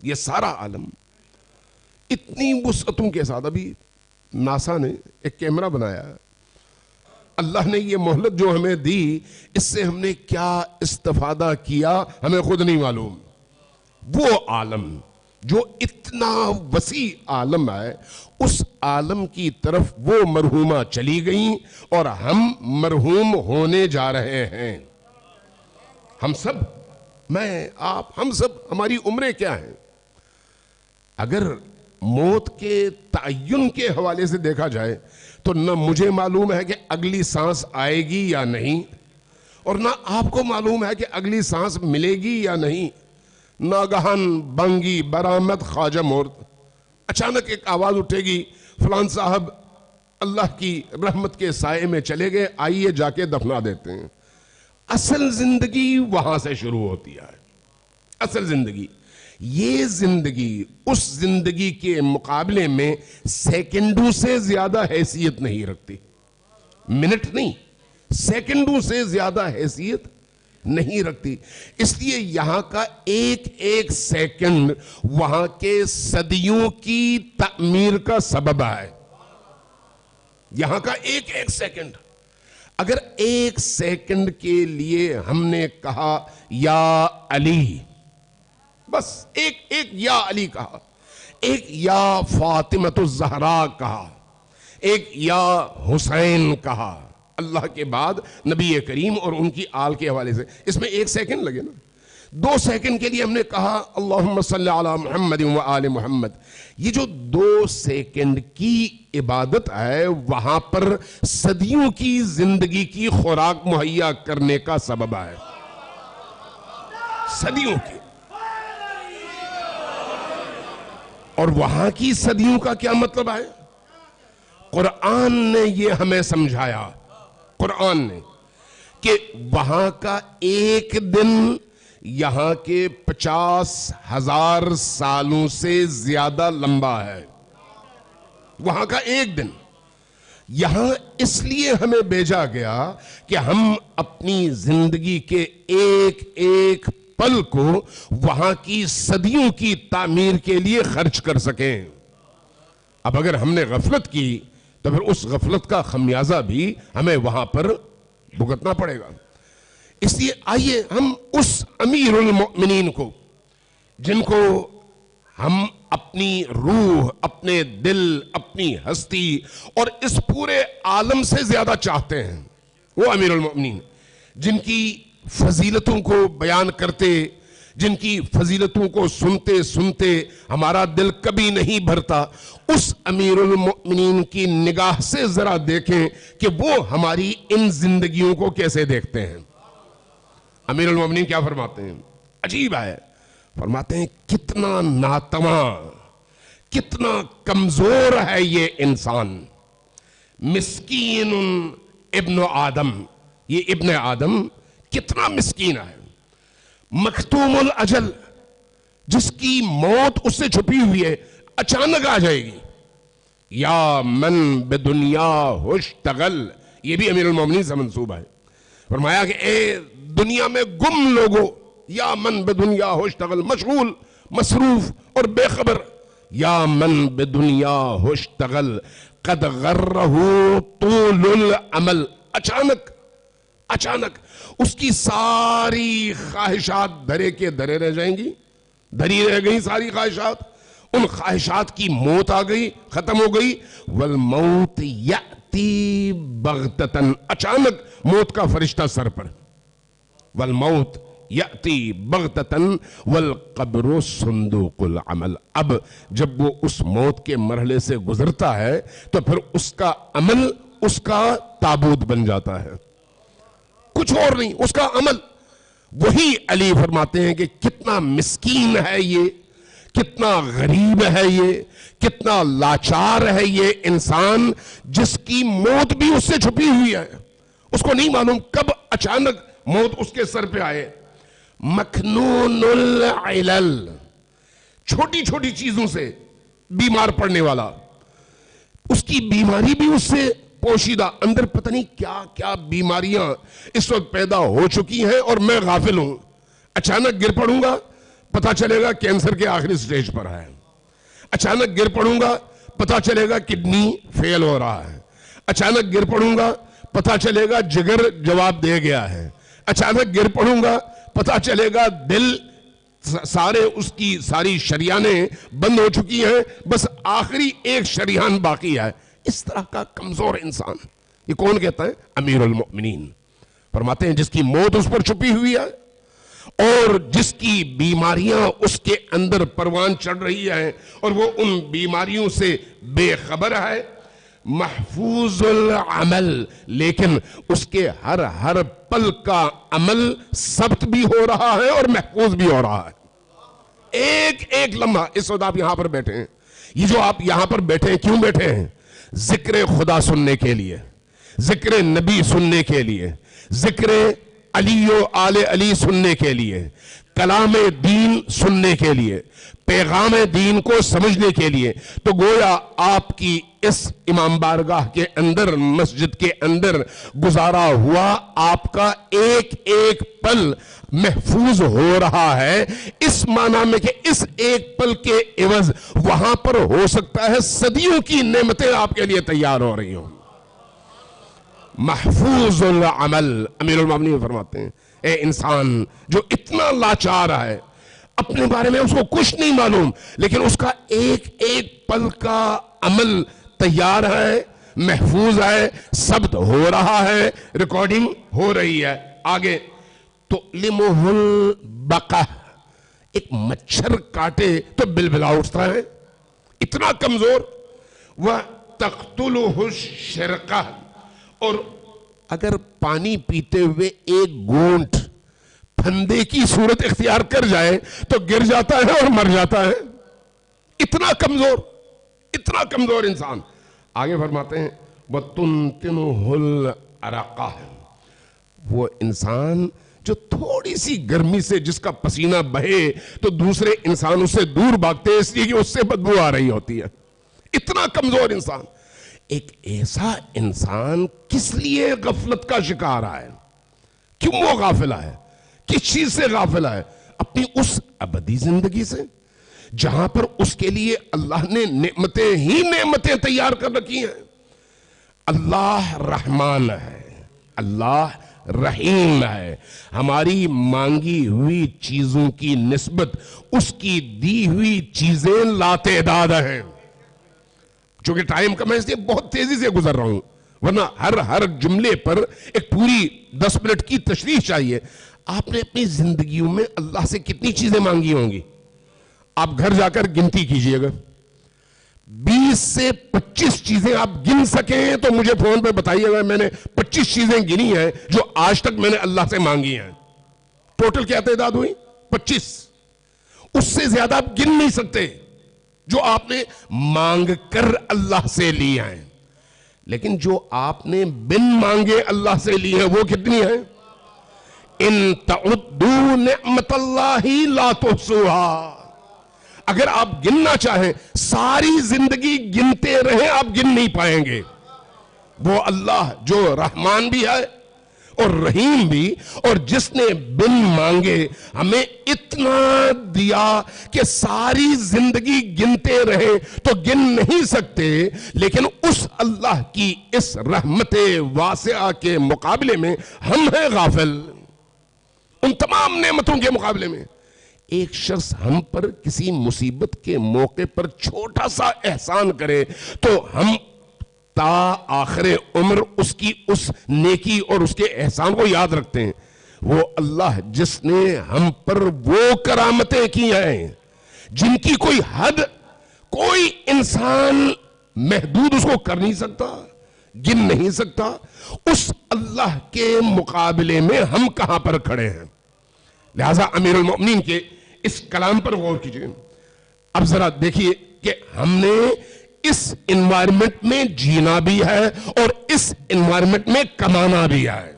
یہ سارا عالم اتنی وسعتوں کے ساتھ. ابھی ناسا نے ایک کیمرہ بنایا ہے. اللہ نے یہ مہلت جو ہمیں دی, اس سے ہم نے کیا استفادہ کیا ہمیں خود نہیں معلوم. وہ عالم جو اتنا وسیع عالم ہے, اس عالم کی طرف وہ مرحومہ چلی گئیں اور ہم مرحوم ہونے جا رہے ہیں. ہم سب, میں, آپ, ہم سب, ہماری عمریں کیا ہیں؟ اگر موت کے تعین کے حوالے سے دیکھا جائے تو نہ مجھے معلوم ہے کہ اگلی سانس آئے گی یا نہیں, اور نہ آپ کو معلوم ہے کہ اگلی سانس ملے گی یا نہیں. ناگہان بانگی برآمد خواجہ مرد, اچانک ایک آواز اٹھے گی, فلان صاحب اللہ کی رحمت کے سائے میں چلے گئے, آئیے جا کے دفنا دیتے ہیں. اصل زندگی وہاں سے شروع ہوتی ہے. اصل زندگی, یہ زندگی اس زندگی کے مقابلے میں سیکنڈوں سے زیادہ حیثیت نہیں رکھتی. منٹ نہیں, سیکنڈوں سے زیادہ حیثیت نہیں رکھتی. اس لیے یہاں کا ایک ایک سیکنڈ وہاں کے صدیوں کی تعمیر کا سبب ہے. یہاں کا ایک ایک سیکنڈ, اگر ایک سیکنڈ کے لیے ہم نے کہا یا علی, بس ایک یا علی کہا, ایک یا فاطمۃ الزہرا کہا, ایک یا حسین کہا, اللہ کے بعد نبی کریم اور ان کی آل کے حوالے سے, اس میں ایک سیکنڈ لگے نا. 2 سیکنڈ کے لیے ہم نے کہا اللہم صلی علی محمد و آل محمد. یہ جو 2 سیکنڈ کی عبادت ہے, وہاں پر صدیوں کی زندگی کی خوراک مہیا کرنے کا سبب ہے. صدیوں کی. اور وہاں کی صدیوں کا کیا مطلب ہے؟ قرآن نے یہ ہمیں سمجھایا, قرآن نے, کہ وہاں کا ایک دن یہاں کے 50,000 سالوں سے زیادہ لمبا ہے. وہاں کا ایک دن یہاں اس لیے ہمیں بھیجا گیا کہ ہم اپنی زندگی کے ایک ایک پل کو وہاں کی صدیوں کی تعمیر کے لیے خرچ کر سکیں. اب اگر ہم نے غفلت کی تو پھر اس غفلت کا خمیازہ بھی ہمیں وہاں پر بھگتنا پڑے گا. اس لیے آئیے ہم اس امیر المؤمنین کو, جن کو ہم اپنی روح, اپنے دل, اپنی ہستی اور اس پورے عالم سے زیادہ چاہتے ہیں, وہ امیر المؤمنین جن کی فضیلتوں کو بیان کرتے, جن کی فضیلتوں کو سنتے سنتے ہمارا دل کبھی نہیں بھرتا, اس امیر المؤمنین کی نگاہ سے ذرا دیکھیں کہ وہ ہماری ان زندگیوں کو کیسے دیکھتے ہیں. امیر المؤمنین کیا فرماتے ہیں؟ عجیب ہے. فرماتے ہیں کتنا ناتواں, کتنا کمزور ہے یہ انسان. مسکین ابن آدم, یہ ابن آدم کتنا مسکین ہے. مختوم الاجل, جس کی موت اس سے چھپی ہوئی ہے, اچانک آ جائے گی. یا من بدنیا ہوشتغل, یہ بھی امیر المومنین سے منسوب ہے. فرمایا کہ اے دنیا میں گم لوگو, یا من بدنیا ہوشتغل, مشغول, مصروف اور بے خبر. یا من بدنیا ہوشتغل قد غرہو طول العمل, اچانک اس کی ساری خواہشات دھرے کے دھرے رہ جائیں گی, دھری رہ گئی ساری خواہشات. ان خواہشات کی موت آ گئی, ختم ہو گئی. والموت یأتی بغتتاً, اچانک موت کا فرشتہ سر پر. والموت یأتی بغتتاً والقبر صندوق العمل. اب جب وہ اس موت کے مرحلے سے گزرتا ہے تو پھر اس کا عمل اس کا تابوت بن جاتا ہے, کچھ اور نہیں, اس کا عمل. وہی علی فرماتے ہیں کہ کتنا مسکین ہے یہ, کتنا غریب ہے یہ, کتنا لاچار ہے یہ انسان جس کی موت بھی اس سے چھپی ہوئی ہے. اس کو نہیں معلوم کب اچانک موت اس کے سر پہ آئے. مکنون العلل, چھوٹی چھوٹی چیزوں سے بیمار پڑنے والا، اس کی بیماری بھی اس سے پوشیدہ، اندر پتہ نہیں کیا کیا بیماریاں اس وقت پیدا ہو چکی ہیں اور میں غافل ہوں. اچانک گر پڑوں گا، پتہ چلے گا کینسر کے آخری سٹیج پر ہے. اچانک گر پڑوں گا، پتہ چلے گا کڈنی فیل ہو رہا ہے. اچانک گر پڑوں گا، پتہ چلے گا جگر جواب دے گیا ہے. اچانک گر پڑوں گا، پتہ چلے گا دل سارے اس کی ساری شریانیں بند ہو چکی ہیں، بس آخری ایک شریان باقی ہے. اس طرح کا کمزور انسان، یہ کون کہتا ہے؟ امیر المؤمنین فرماتے ہیں جس کی موت اس پر چھپی ہوئی ہے اور جس کی بیماریاں اس کے اندر پروان چڑھ رہی ہیں اور وہ ان بیماریوں سے بے خبر ہے. محفوظ العمل، لیکن اس کے ہر پل کا عمل ثبت بھی ہو رہا ہے اور محفوظ بھی ہو رہا ہے. ایک ایک لمحہ. اس وقت آپ یہاں پر بیٹھے ہیں، یہ جو آپ یہاں پر بیٹھے ہیں کیوں بیٹھے ہیں؟ ذکر خدا سننے کے لیے، ذکر نبی سننے کے لیے، ذکر علی و آل علی سننے کے لیے، کلام دین سننے کے لیے، پیغام دین کو سمجھنے کے لیے. تو گویا آپ کی اس امام بارگاہ کے اندر، مسجد کے اندر گزارا ہوا آپ کا ایک ایک پل محفوظ ہو رہا ہے، اس معنی میں کہ اس ایک پل کے عوض وہاں پر ہو سکتا ہے صدیوں کی نعمتیں آپ کے لیے تیار ہو رہی ہوں. محفوظ العمل. امیر المومنین فرماتے ہیں اے انسان جو اتنا لاچار ہے، اپنے بارے میں اس کو کچھ نہیں معلوم، لیکن اس کا ایک ایک پل کا عمل تیار ہے، محفوظ ہے، ثبت ہو رہا ہے، ریکارڈنگ ہو رہی ہے. آگے تؤلمہ البقع، ایک مچھر کاٹے تو بلبلا اٹھتا ہے، اتنا کمزور. وتقتلہ الشرقہ، اور اگر پانی پیتے ہوئے ایک گھونٹ پھندے کی صورت اختیار کر جائے تو گر جاتا ہے اور مر جاتا ہے. اتنا کمزور، اتنا کمزور انسان. آگے فرماتے ہیں وَتُنْتِنُهُ الْعَرَقَةِ، وہ انسان جو تھوڑی سی گرمی سے جس کا پسینہ بہے تو دوسرے انسان اس سے دور بھاگتے ہیں اس لیے کہ اس سے بدبو آ رہی ہوتی ہے. اتنا کمزور انسان. ایک ایسا انسان کس لیے غفلت کا شکار ہے؟ کیوں وہ غافل ہے؟ کس چیز سے غافل ہے؟ اپنی اس ابدی زندگی سے جہاں پر اس کے لیے اللہ نے نعمتیں ہی نعمتیں تیار کر رکھی ہیں. اللہ رحمان ہے، اللہ رحیم ہے. ہماری مانگی ہوئی چیزوں کی نسبت اس کی دی ہوئی چیزیں لاتعداد ہیں. چونکہ ٹائم کا میں اس لیے بہت تیزی سے گزر رہا ہوں، ورنہ ہر جملے پر ایک پوری 10 منٹ کی تشریح چاہیے. آپ نے اپنی زندگیوں میں اللہ سے کتنی چیزیں مانگی ہوں گی؟ آپ گھر جا کر گنتی کیجئے گا. 20 سے 25 چیزیں آپ گن سکیں تو مجھے فون پہ بتائیے گا میں نے 25 چیزیں گنی ہیں جو آج تک میں نے اللہ سے مانگی ہیں. ٹوٹل کیا تعداد ہوئی؟ 25. اس سے زیادہ آپ گن نہیں سکتے جو آپ نے مانگ کر اللہ سے لی ہیں. لیکن جو آپ نے بن مانگے اللہ سے لی ہیں وہ کتنی ہیں؟ ان تعدوا نعمت اللہ لا تحصوها. اگر آپ گننا چاہیں ساری زندگی گنتے رہیں آپ گن نہیں پائیں گے. وہ اللہ جو رحمان بھی ہے اور رحیم بھی، اور جس نے بن مانگے ہمیں اتنا دیا کہ ساری زندگی گنتے رہے تو گن نہیں سکتے. لیکن اس اللہ کی اس رحمت واسعہ کے مقابلے میں ہم ہیں غافل. ان تمام نعمتوں کے مقابلے میں ایک شخص ہم پر کسی مصیبت کے موقع پر چھوٹا سا احسان کرے تو ہم تا آخر عمر اس کی اس نیکی اور اس کے احسان کو یاد رکھتے ہیں. وہ اللہ جس نے ہم پر وہ کرامتیں کی ہیں جن کی کوئی حد کوئی انسان محدود اس کو کر نہیں سکتا، گن نہیں سکتا، اس اللہ کے مقابلے میں ہم کہاں پر کھڑے ہیں. لہذا امیر المؤمنین کے اس کلام پر غور کیجئے. اب ذرا دیکھیے کہ ہم نے اس انوائرمنٹ میں جینا بھی ہے اور اس انوائرمنٹ میں کمانا بھی ہے.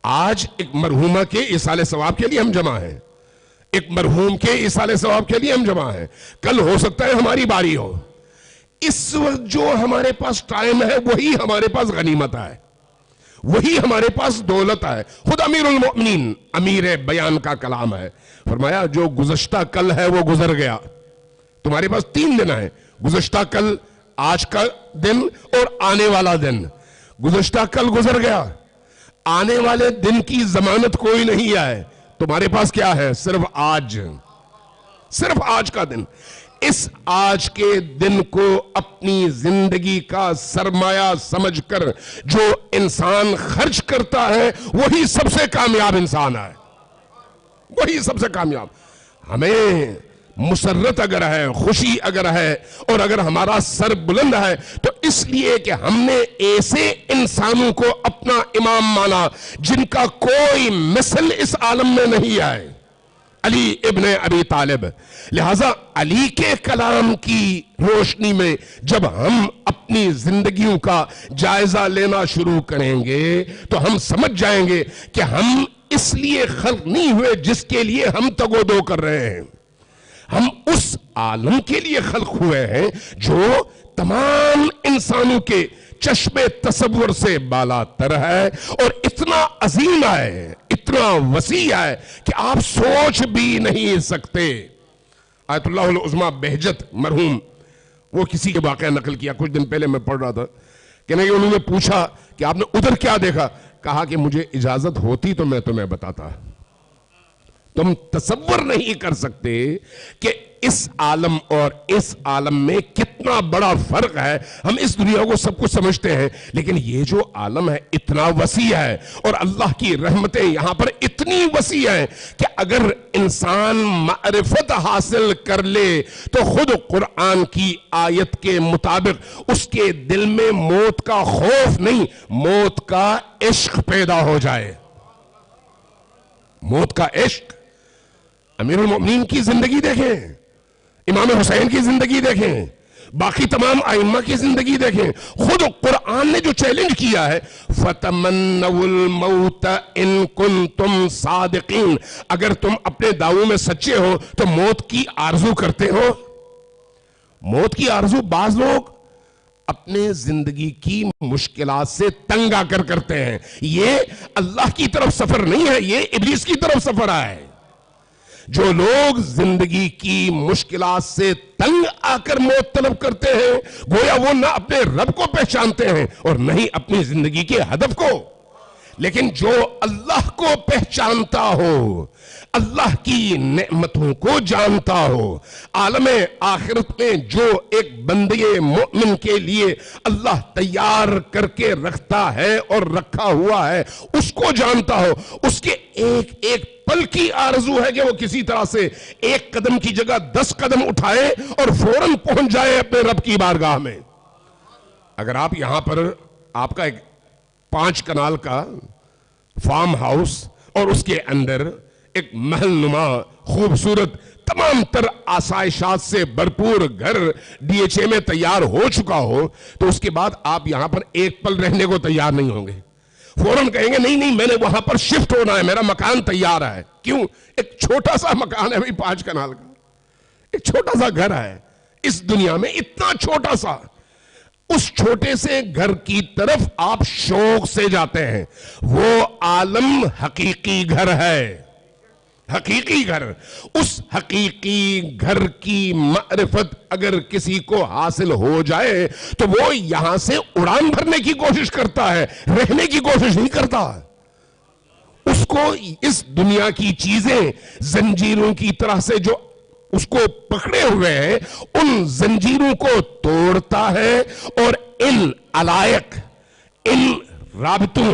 آج ایک مرحومہ کے ایصال ثواب کے لیے ہم جمع ہیں. ایک مرحوم کے ایصال ثواب کے لیے ہم جمع ہیں. کل ہو سکتا ہے ہماری باری ہو. اس وقت جو ہمارے پاس ٹائم ہے وہی ہمارے پاس غنیمت ہے, وہی ہمارے پاس دولت ہے. خود امیر المؤمنین امیر بیان کا کلام ہے, فرمایا جو گزشتہ کل ہے وہ گزر گیا. تمہارے پاس 3 دن ہے, گزشتہ کل, آج کا دن اور آنے والا دن. گزشتہ کل گزر گیا, آنے والے دن کی ضمانت کوئی نہیں ہے. تمہارے پاس کیا ہے؟ صرف آج, صرف آج کا دن. اس آج کے دن کو اپنی زندگی کا سرمایہ سمجھ کر جو انسان خرچ کرتا ہے وہی سب سے کامیاب انسان ہے, وہی سب سے کامیاب. ہمیں مسرت اگر ہے, خوشی اگر ہے, اور اگر ہمارا سر بلند ہے تو اس لیے کہ ہم نے ایسے انسانوں کو اپنا امام مانا جن کا کوئی مثل اس عالم میں نہیں ہے, علی ابن ابی طالب. لہذا علی کے کلام کی روشنی میں جب ہم اپنی زندگیوں کا جائزہ لینا شروع کریں گے تو ہم سمجھ جائیں گے کہ ہم اس لیے خلق نہیں ہوئے جس کے لیے ہم تگ و دو کر رہے ہیں. ہم اس عالم کے لیے خلق ہوئے ہیں جو تمام انسانوں کے چشم تصور سے بالا تر ہے اور اتنا عظیم ہے, اتنا وسیع ہے کہ آپ سوچ بھی نہیں سکتے. آیت اللہ العظمیٰ بہجت مرحوم, وہ کسی کے واقعہ نقل کیا, کچھ دن پہلے میں پڑھ رہا تھا, کہنے کہ انہوں نے پوچھا کہ آپ نے ادھر کیا دیکھا؟ کہا کہ مجھے اجازت ہوتی تو میں تمہیں بتاتا. تم تصور نہیں کر سکتے کہ اس عالم اور اس عالم میں کتنا بڑا فرق ہے. ہم اس دنیا کو سب کچھ سمجھتے ہیں, لیکن یہ جو عالم ہے اتنا وسیع ہے اور اللہ کی رحمتیں یہاں پر اتنی وسیع ہیں کہ اگر انسان معرفت حاصل کر لے تو خود قرآن کی آیت کے مطابق اس کے دل میں موت کا خوف نہیں, موت کا عشق پیدا ہو جائے. موت کا عشق. امیر المؤمنین کی زندگی دیکھیں, امام حسین کی زندگی دیکھیں, باقی تمام ائمہ کی زندگی دیکھیں. خود قرآن نے جو چیلنج کیا ہے, فَتَمَنَّوُا الْمَوْتَ إِن كُنْتُمْ صَادِقِينَ, اگر تم اپنے دعووں میں سچے ہو تو موت کی آرزو کرتے ہو. موت کی آرزو بعض لوگ اپنے زندگی کی مشکلات سے تنگ آ کر کرتے ہیں. یہ اللہ کی طرف سفر نہیں ہے, یہ ابلیس کی طرف سفر ہے. جو لوگ زندگی کی مشکلات سے تنگ آ کر موت طلب کرتے ہیں گویا وہ نہ اپنے رب کو پہچانتے ہیں اور نہ ہی اپنی زندگی کے ہدف کو. لیکن جو اللہ کو پہچانتا ہو, اللہ کی نعمتوں کو جانتا ہو, عالم آخرت میں جو ایک بندے مومن کے لیے اللہ تیار کر کے رکھتا ہے اور رکھا ہوا ہے اس کو جانتا ہو, اس کے ایک ایک پل کی آرزو ہے کہ وہ کسی طرح سے ایک قدم کی جگہ 10 قدم اٹھائے اور فوراً پہنچ جائے اپنے رب کی بارگاہ میں. اگر آپ یہاں پر آپ کا ایک 5 کنال کا فارم ہاؤس اور اس کے اندر ایک محل نما خوبصورت تمام تر آسائشات سے بھرپور گھر ڈی ایچ اے میں تیار ہو چکا ہو تو اس کے بعد آپ یہاں پر ایک پل رہنے کو تیار نہیں ہوں گے. فوراً کہیں گے نہیں میں نے وہاں پر شفٹ ہونا ہے, میرا مکان تیار ہے. کیوں؟ ایک چھوٹا سا مکان ہے 5 کنال کا, ایک چھوٹا سا گھر ہے اس دنیا میں, اتنا چھوٹا سا. اس چھوٹے سے گھر کی طرف آپ شوق سے جاتے ہیں. وہ عالم حقیقی گھر ہے, حقیقی گھر. اس حقیقی گھر کی معرفت اگر کسی کو حاصل ہو جائے تو وہ یہاں سے اڑان بھرنے کی کوشش کرتا ہے, رہنے کی کوشش نہیں کرتا. اس کو اس دنیا کی چیزیں زنجیروں کی طرح سے جو اس کو پکڑے ہوئے ہیں ان زنجیروں کو توڑتا ہے اور ان علائق, ان رابطوں,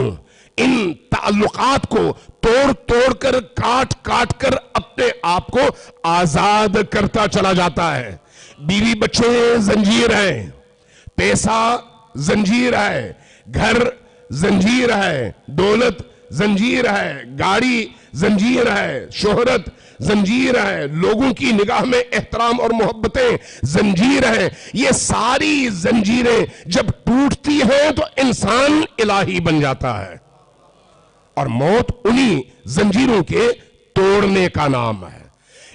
ان تعلقات کو توڑ کر کاٹ کر اپنے آپ کو آزاد کرتا چلا جاتا ہے. بیوی بچے زنجیر ہیں, پیسہ زنجیر ہے, گھر زنجیر ہے, دولت زنجیر ہے, گاڑی زنجیر ہے, شہرت زنجیر ہے, لوگوں کی نگاہ میں احترام اور محبتیں زنجیر ہیں. یہ ساری زنجیریں جب ٹوٹتی ہیں تو انسان الہی بن جاتا ہے اور موت انہی زنجیروں کے توڑنے کا نام ہے.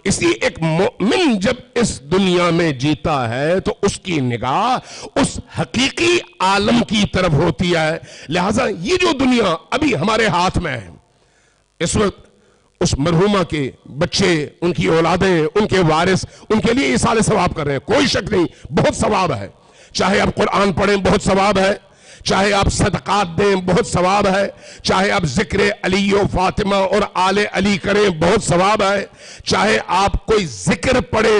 اس لیے ایک مومن جب اس دنیا میں جیتا ہے تو اس کی نگاہ اس حقیقی عالم کی طرف ہوتی ہے. لہذا یہ جو دنیا ابھی ہمارے ہاتھ میں ہے اس وقت، اس مرحومہ کے بچے، ان کی اولادیں، ان کے وارث، ان کے لیے ایصال ثواب کر رہے ہیں، کوئی شک نہیں، بہت ثواب ہے. چاہے آپ قرآن پڑھیں بہت ثواب ہے، چاہے آپ صدقات دیں بہت ثواب ہے، چاہے آپ ذکر علی و فاطمہ اور آل علی کریں بہت ثواب ہے، چاہے آپ کوئی ذکر پڑھیں،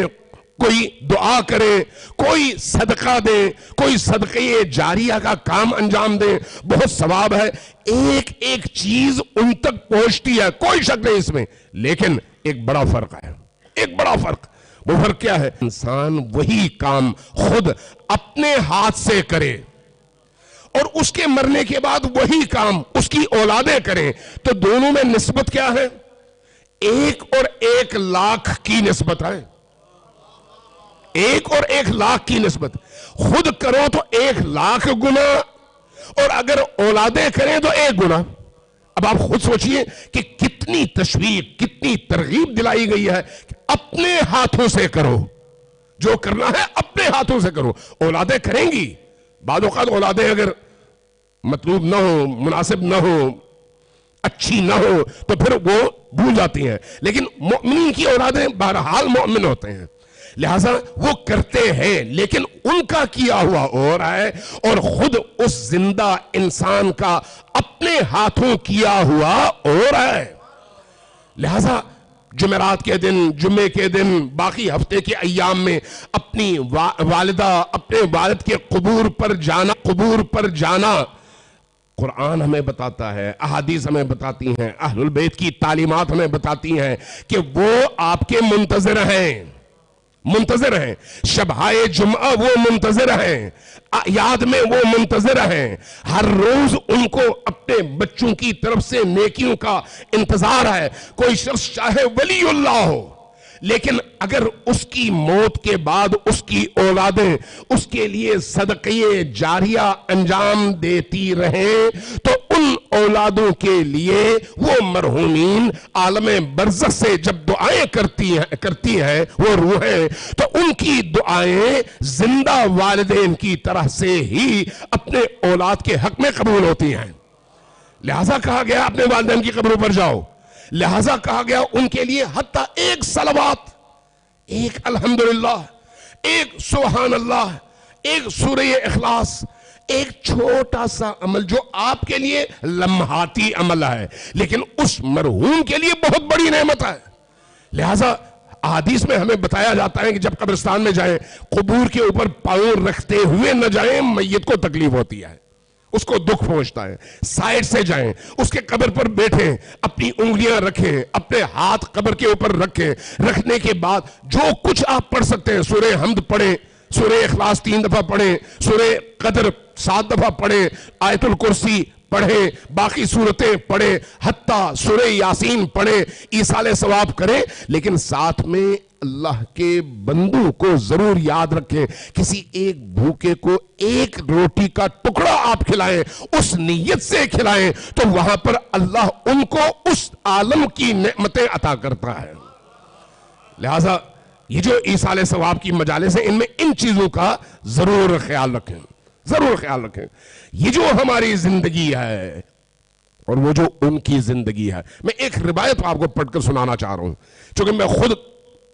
کوئی دعا کرے، کوئی صدقہ دے، کوئی صدقے جاریہ کا کام انجام دے، بہت ثواب ہے. ایک ایک چیز ان تک پہنچتی ہے، کوئی شک نہیں اس میں. لیکن ایک بڑا فرق ہے، ایک بڑا فرق. وہ فرق کیا ہے؟ انسان وہی کام خود اپنے ہاتھ سے کرے اور اس کے مرنے کے بعد وہی کام اس کی اولادیں کریں، تو دونوں میں نسبت کیا ہے؟ 1 اور 1 لاکھ کی نسبت ہے. 1 اور 1 لاکھ کی نسبت. خود کرو تو 1 لاکھ گنا، اور اگر اولادیں کریں تو 1 گنا. اب آپ خود سوچئے کہ کتنی تشویق، کتنی ترغیب دلائی گئی ہے کہ اپنے ہاتھوں سے کرو، جو کرنا ہے اپنے ہاتھوں سے کرو. اولادیں کریں گی، بعض اوقات اولادیں اگر مطلوب نہ ہو، مناسب نہ ہو، اچھی نہ ہو تو پھر وہ بھول جاتی ہیں، لیکن مومنین کی اولادیں بہرحال مومن ہوتے ہیں، لہذا وہ کرتے ہیں. لیکن ان کا کیا ہوا اور ہے، اور خود اس زندہ انسان کا اپنے ہاتھوں کیا ہوا اور ہے. لہذا جمعرات کے دن، جمعے کے دن، باقی ہفتے کے ایام میں اپنی والدہ، اپنے والد کے قبور پر جانا قرآن ہمیں بتاتا ہے، احادیث ہمیں بتاتی ہیں، اہل البیت کی تعلیمات ہمیں بتاتی ہیں کہ وہ آپ کے منتظر ہیں، منتظر ہیں. شبہائے جمعہ وہ منتظر ہیں، اعیاد میں وہ منتظر ہیں. ہر روز ان کو اپنے بچوں کی طرف سے نیکیوں کا انتظار ہے. کوئی شخص چاہے ولی اللہ ہو، لیکن اگر اس کی موت کے بعد اس کی اولادیں اس کے لیے صدقے جاریہ انجام دیتی رہیں تو ان اولادوں کے لیے وہ مرحومین عالم برزخ سے جب دعائیں کرتی ہیں وہ روحیں، تو ان کی دعائیں زندہ والدین کی طرح سے ہی اپنے اولاد کے حق میں قبول ہوتی ہیں. لہذا کہا گیا اپنے والدین کی قبروں پر جاؤ. لہذا کہا گیا ان کے لیے حتیٰ 1 صلوات، 1 الحمدللہ، 1 سبحان اللہ، 1 سورہ اخلاص، ایک چھوٹا سا عمل جو آپ کے لیے لمحاتی عمل ہے لیکن اس مرحوم کے لیے بہت بڑی نعمت ہے. لہذا احادیث میں ہمیں بتایا جاتا ہے کہ جب قبرستان میں جائیں قبور کے اوپر پاؤں رکھتے ہوئے نہ جائیں، میت کو تکلیف ہوتی ہے، اس کو دکھ پہنچتا ہے. سائیڈ سے جائیں، اس کے قبر پر بیٹھیں، اپنی انگلیاں رکھیں، اپنے ہاتھ قبر کے اوپر رکھیں. رکھنے کے بعد جو کچھ آپ پڑھ سکتے ہیں، سورہ حمد پڑھیں، سورہ اخلاص 3 دفعہ پڑھیں، سورہ قدر 7 دفعہ پڑھیں، آیت الکرسی پڑھیں، باقی صورتیں پڑھیں، حتیٰ سورہ یاسین پڑھیں، ایصال ثواب کریں. لیکن ساتھ میں اللہ کے بندوں کو ضرور یاد رکھیں، کسی ایک بھوکے کو 1 روٹی کا ٹکڑا آپ کھلائیں، اس نیت سے کھلائیں تو وہاں پر اللہ ان کو اس عالم کی نعمتیں عطا کرتا ہے. لہذا یہ جو ایصال ثواب کی مجالس ہیں ان میں ان چیزوں کا ضرور خیال رکھیں، ضرور خیال رکھیں. یہ جو ہماری زندگی ہے اور وہ جو ان کی زندگی ہے، میں ایک روایت آپ کو پڑھ کر سنانا چاہ رہا ہوں، چونکہ میں خود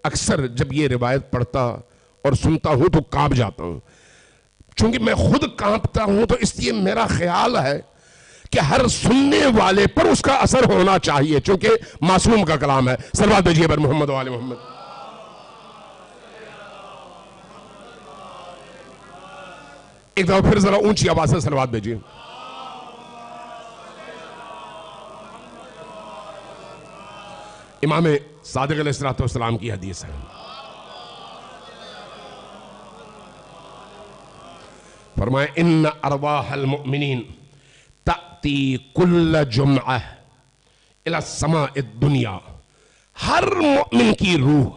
اکثر جب یہ روایت پڑھتا اور سنتا ہوں تو کانپ جاتا ہوں. چونکہ میں خود کانپتا ہوں تو اس لیے میرا خیال ہے کہ ہر سننے والے پر اس کا اثر ہونا چاہیے، چونکہ معصوم کا کلام ہے. صلوات بھیجیے پر محمد و آل محمد. ایک دفعہ پھر ذرا اونچی آواز سے صلوات بھیجیے. امام صادق علیہ السلام کی حدیث ہے، فرمائے ان ارواح المؤمنین تأتی کل جمعہ الى السماء الدنیا. ہر مؤمن کی روح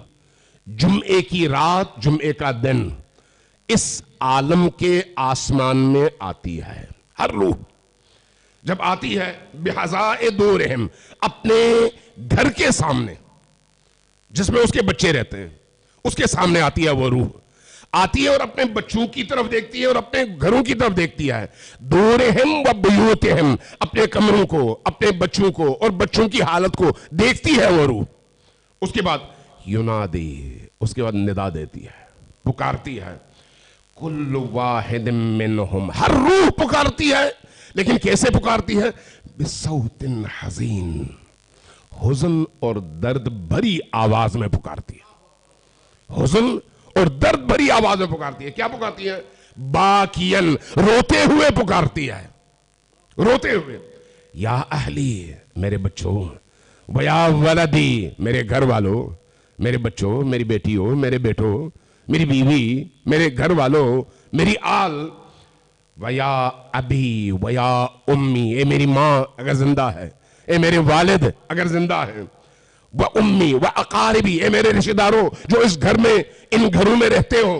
جمعے کی رات، جمعے کا دن اس عالم کے آسمان میں آتی ہے. ہر روح جب آتی ہے بحذاء دورہم، اپنے گھر کے سامنے، جس میں اس کے بچے رہتے ہیں، اس کے سامنے آتی ہے وہ روح، آتی ہے اور اپنے بچوں کی طرف دیکھتی ہے اور اپنے گھروں کی طرف دیکھتی ہے، دورہم و بیوتہم، اپنے کمروں کو، اپنے بچوں کو اور بچوں کی حالت کو دیکھتی ہے وہ روح۔ اس کے بعد ینادی، اس کے بعد ندا دیتی ہے، پکارتی ہے، کل واحد منہم، ہر روح پکارتی ہے، لیکن کیسے پکارتی ہے؟ بصوت حزین، حزن اور درد بھری آواز میں پکارتی ہے، حزن اور درد بھری آواز میں پکارتی ہے۔ کیا پکارتی ہے؟ باکین، روتے ہوئے پکارتی ہے، روتے ہوئے، یا اہلی، میرے بچوں، ویا ولدی، میرے گھر والوں، میرے بچوں، میری بیٹیوں، میرے بیٹوں، میری بیوی، میرے گھر والوں، میری آل، ویا ابی ویا امی، اے میری ماں اگر زندہ ہے، اے میرے والد اگر زندہ ہے، و امی و اقاربی، اے میرے رشتہ داروں جو اس گھر میں، ان گھروں میں رہتے ہو،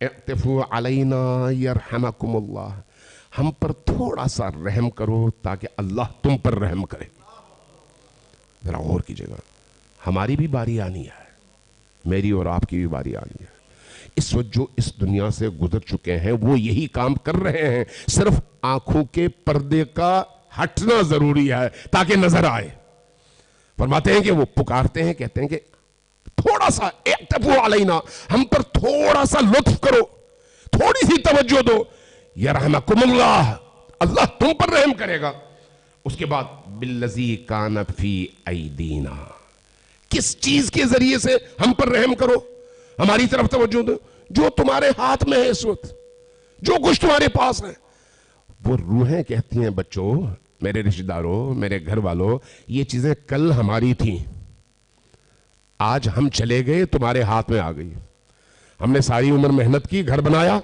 اعتفو علینا یرحمکم اللہ، ہم پر تھوڑا سا رحم کرو تاکہ اللہ تم پر رحم کرے۔ ذرا غور کیجئے گا، ہماری بھی باری آنی ہے، میری اور آپ کی بھی باری آنی ہے۔ اس وقت جو اس دنیا سے گزر چکے ہیں وہ یہی کام کر رہے ہیں، صرف آنکھوں کے پردے کا ہٹنا ضروری ہے تاکہ نظر آئے۔ فرماتے ہیں کہ وہ پکارتے ہیں، کہتے ہیں کہ تھوڑا سا اعتفو علینا، ہم پر تھوڑا سا لطف کرو، تھوڑی سی توجہ دو، یرحمکم اللہ، اللہ تم پر رحم کرے گا۔ اس کے بعد بالذی کان فی ایدینا، کس چیز کے ذریعے سے ہم پر رحم کرو، ہماری طرف توجہ دو، جو تمہارے ہاتھ میں ہے اس وقت، جو کچھ تمہارے پاس ہے۔ وہ روحیں کہتی ہیں بچوں، میرے رشتہ داروں، میرے گھر والوں، یہ چیزیں کل ہماری تھیں، آج ہم چلے گئے، تمہارے ہاتھ میں آ گئی۔ ہم نے ساری عمر محنت کی، گھر بنایا،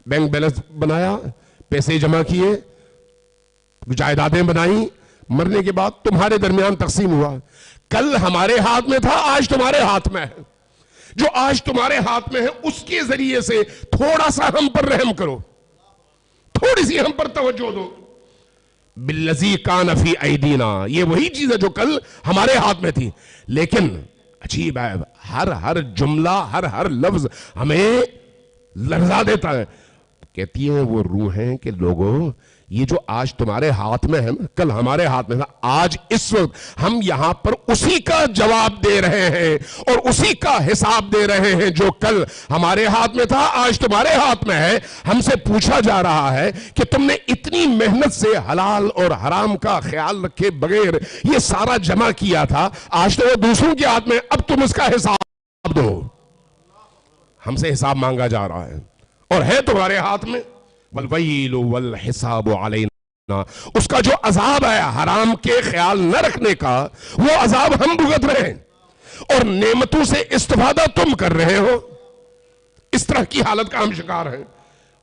بینک بیلنس بنایا، پیسے جمع کیے، جائیدادیں بنائیں، مرنے کے بعد تمہارے درمیان تقسیم ہوا۔ کل ہمارے ہاتھ میں تھا، آج تمہارے ہاتھ میں ہے۔ جو آج تمہارے ہاتھ میں ہے اس کے ذریعے سے تھوڑا سا ہم پر رحم کرو، تھوڑی سی ہم پر توجہ دو۔ بالذی کان فی ایدینا، یہ وہی چیز ہے جو کل ہمارے ہاتھ میں تھی، لیکن عجیب ہے، ہر جملہ، ہر لفظ ہمیں لرزا دیتا ہے۔ کہتی ہیں وہ روحیں کہ لوگوں، یہ جو آج تمہارے ہاتھ میں ہے نا، کل ہمارے ہاتھ میں تھا، آج اس وقت ہم یہاں پر اسی کا جواب دے رہے ہیں اور اسی کا حساب دے رہے ہیں جو کل ہمارے ہاتھ میں تھا، آج تمہارے ہاتھ میں ہے۔ ہم سے پوچھا جا رہا ہے کہ تم نے اتنی محنت سے حلال اور حرام کا خیال رکھے بغیر یہ سارا جمع کیا تھا، آج تو وہ دوسروں کے ہاتھ میں، اب تم اس کا حساب دو۔ ہم سے حساب مانگا جا رہا ہے اور ہے تمہارے ہاتھ میں۔ والویل والحساب علینا، اس کا جو عذاب ہے حرام کے خیال نہ رکھنے کا، وہ عذاب ہم بھگت رہے ہیں اور نعمتوں سے استفادہ تم کر رہے ہو۔ اس طرح کی حالت کا ہم شکار ہیں۔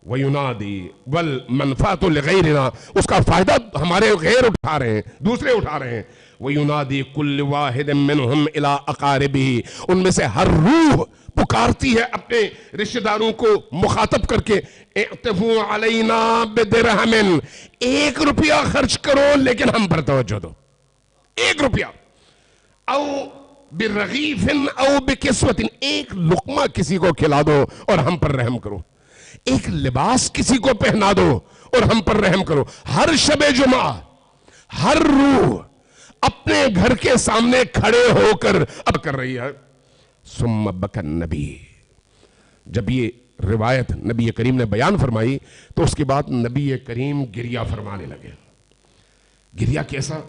وَيُنَادِي وَالْمَنْفَعَةُ لِغَيْرِنَا، اس کا فائدہ ہمارے غیر اٹھا رہے ہیں، دوسرے اٹھا رہے ہیں۔ وَيُنَادِي كُلِّ وَاحِدٍ مِّنْهُمْ إِلَىٰ أَقَارِبِهِ، ان میں سے ہر روح پکارتی ہے اپنے رشتہ داروں کو مخاطب کر کے، اعتفو علینا بدرہم، 1 روپیہ خرچ کرو لیکن ہم پر توجہ دو، 1 روپیہ، او برغیف او بکسوت، 1 لقمہ کسی کو کھلا دو اور ہم پر رحم کرو، 1 لباس کسی کو پہنا دو اور ہم پر رحم کرو۔ ہر شب جمعہ ہر روح اپنے گھر کے سامنے کھڑے ہو کر اب کر رہی ہے۔ ثم بکى النبی، جب یہ روایت نبی کریم نے بیان فرمائی تو اس کے بعد نبی کریم گریہ فرمانے لگے۔ گریہ کیسا؟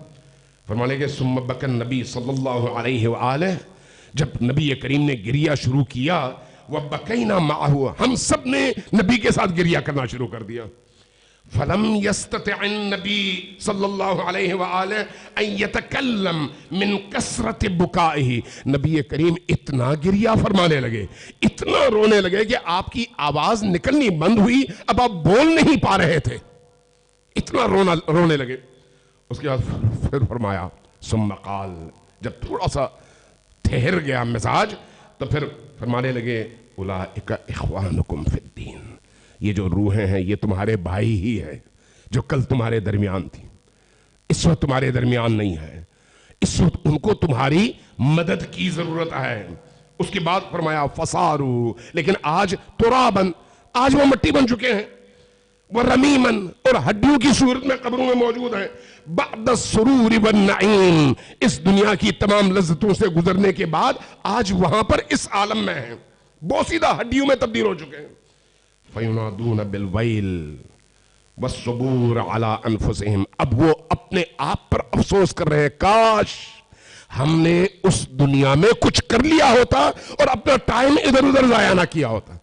فرمانے لگے ثم بکى النبی صلی اللہ علیہ وآلہ، جب نبی کریم نے گریہ شروع کیا، وبکینا معہ، ہم سب نے نبی کے ساتھ گریہ کرنا شروع کر دیا۔ فلم يستطع النبی صلی اللہ علیہ وآلہ ان يتکلم من کثرت بکائه، نبی کریم اتنا گریہ فرمانے لگے، اتنا رونے لگے کہ آپ کی آواز نکلنی بند ہوئی، اب آپ بول نہیں پا رہے تھے، اتنا رونے لگے۔ اس کے بعد پھر فرمایا ثم قال، جب تھوڑا سا ٹھہر گیا مزاج تو پھر فرمانے لگے اولئک اخوانکم فی الدین، یہ جو روحیں ہیں یہ تمہارے بھائی ہی ہیں جو کل تمہارے درمیان تھی، اس وقت تمہارے درمیان نہیں ہے، اس وقت ان کو تمہاری مدد کی ضرورت ہے. اس کے بعد فرمایا فسارو، لیکن آج ترابن، آج وہ مٹی بن چکے ہیں، وہ رمیمن، اور ہڈیوں کی صورت میں قبروں میں موجود ہیں. بعد السرور والنعیم، اس دنیا کی تمام لذتوں سے گزرنے کے بعد آج وہاں پر اس عالم میں ہیں، بوسیدہ ہڈیوں میں تبدیل ہو چکے ہیں. فَيُنَادُونَ بِالْوَيْلِ وَالصُّبُورَ عَلَىٰ أَنفُسِهِمْ، اب وہ اپنے آپ پر افسوس کر رہے ہیں، کاش ہم نے اس دنیا میں کچھ کر لیا ہوتا اور اپنا ٹائم ادھر ادھر ضائع نہ کیا ہوتا،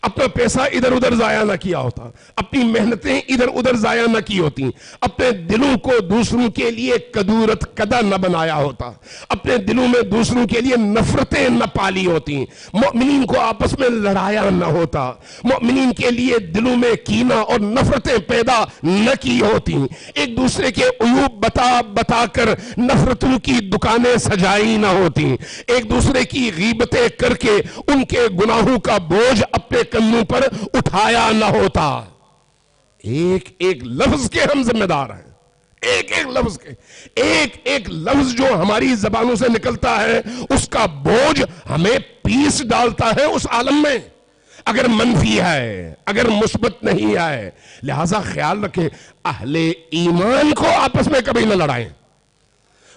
اپنا پیسہ ادھر ادھر ضائع نہ کیا ہوتا، اپنی محنتیں ادھر ادھر ضائع نہ کی ہوتی، اپنے دلوں کو دوسروں کے لیے کدورت کدا نہ بنایا ہوتا، اپنے دلوں میں دوسروں کے لیے نفرتیں نہ پالی ہوتی، مومنین کو آپس میں لڑایا نہ ہوتا، مومنین کے لیے دلوں میں کینہ اور نفرتیں پیدا نہ کی ہوتی، ایک دوسرے کے عیوب بتا بتا کر نفرتوں کی دکانیں سجائی نہ ہوتی، ایک دوسرے کی غیبتیں کر کے ان کے گناہوں کا بوجھ اپنے کندھوں پر اٹھایا نہ ہوتا. ایک ایک لفظ کے ہم ذمہ دار ہیں، ایک ایک لفظ کے، ایک ایک لفظ جو ہماری زبانوں سے نکلتا ہے اس کا بوجھ ہمیں پیس ڈالتا ہے اس عالم میں، اگر منفی ہے، اگر مثبت نہیں ہے. لہذا خیال رکھیں، اہل ایمان کو آپس میں کبھی نہ لڑائیں،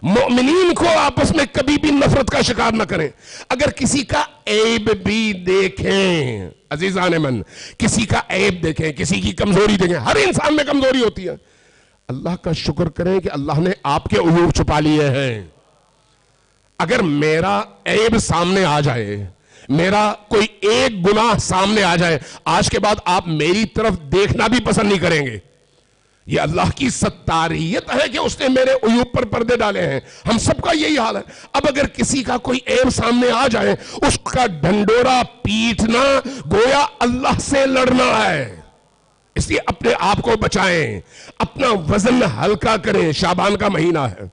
مومنین کو آپس میں کبھی بھی نفرت کا شکار نہ کریں. اگر کسی کا عیب بھی دیکھیں عزیزان من، کسی کا عیب دیکھیں، کسی کی کمزوری دیکھیں، ہر انسان میں کمزوری ہوتی ہے، اللہ کا شکر کریں کہ اللہ نے آپ کے عیوب چھپا لیے ہیں. اگر میرا عیب سامنے آ جائے، میرا کوئی ایک گناہ سامنے آ جائے، آج کے بعد آپ میری طرف دیکھنا بھی پسند نہیں کریں گے. یہ اللہ کی ستاریت ہے کہ اس نے میرے عیوب پر پردے ڈالے ہیں. ہم سب کا یہی حال ہے. اب اگر کسی کا کوئی عیب سامنے آ جائے، اس کا ڈھنڈورا پیٹنا گویا اللہ سے لڑنا ہے. اس لیے اپنے آپ کو بچائیں، اپنا وزن ہلکا کریں. شعبان کا مہینہ ہے،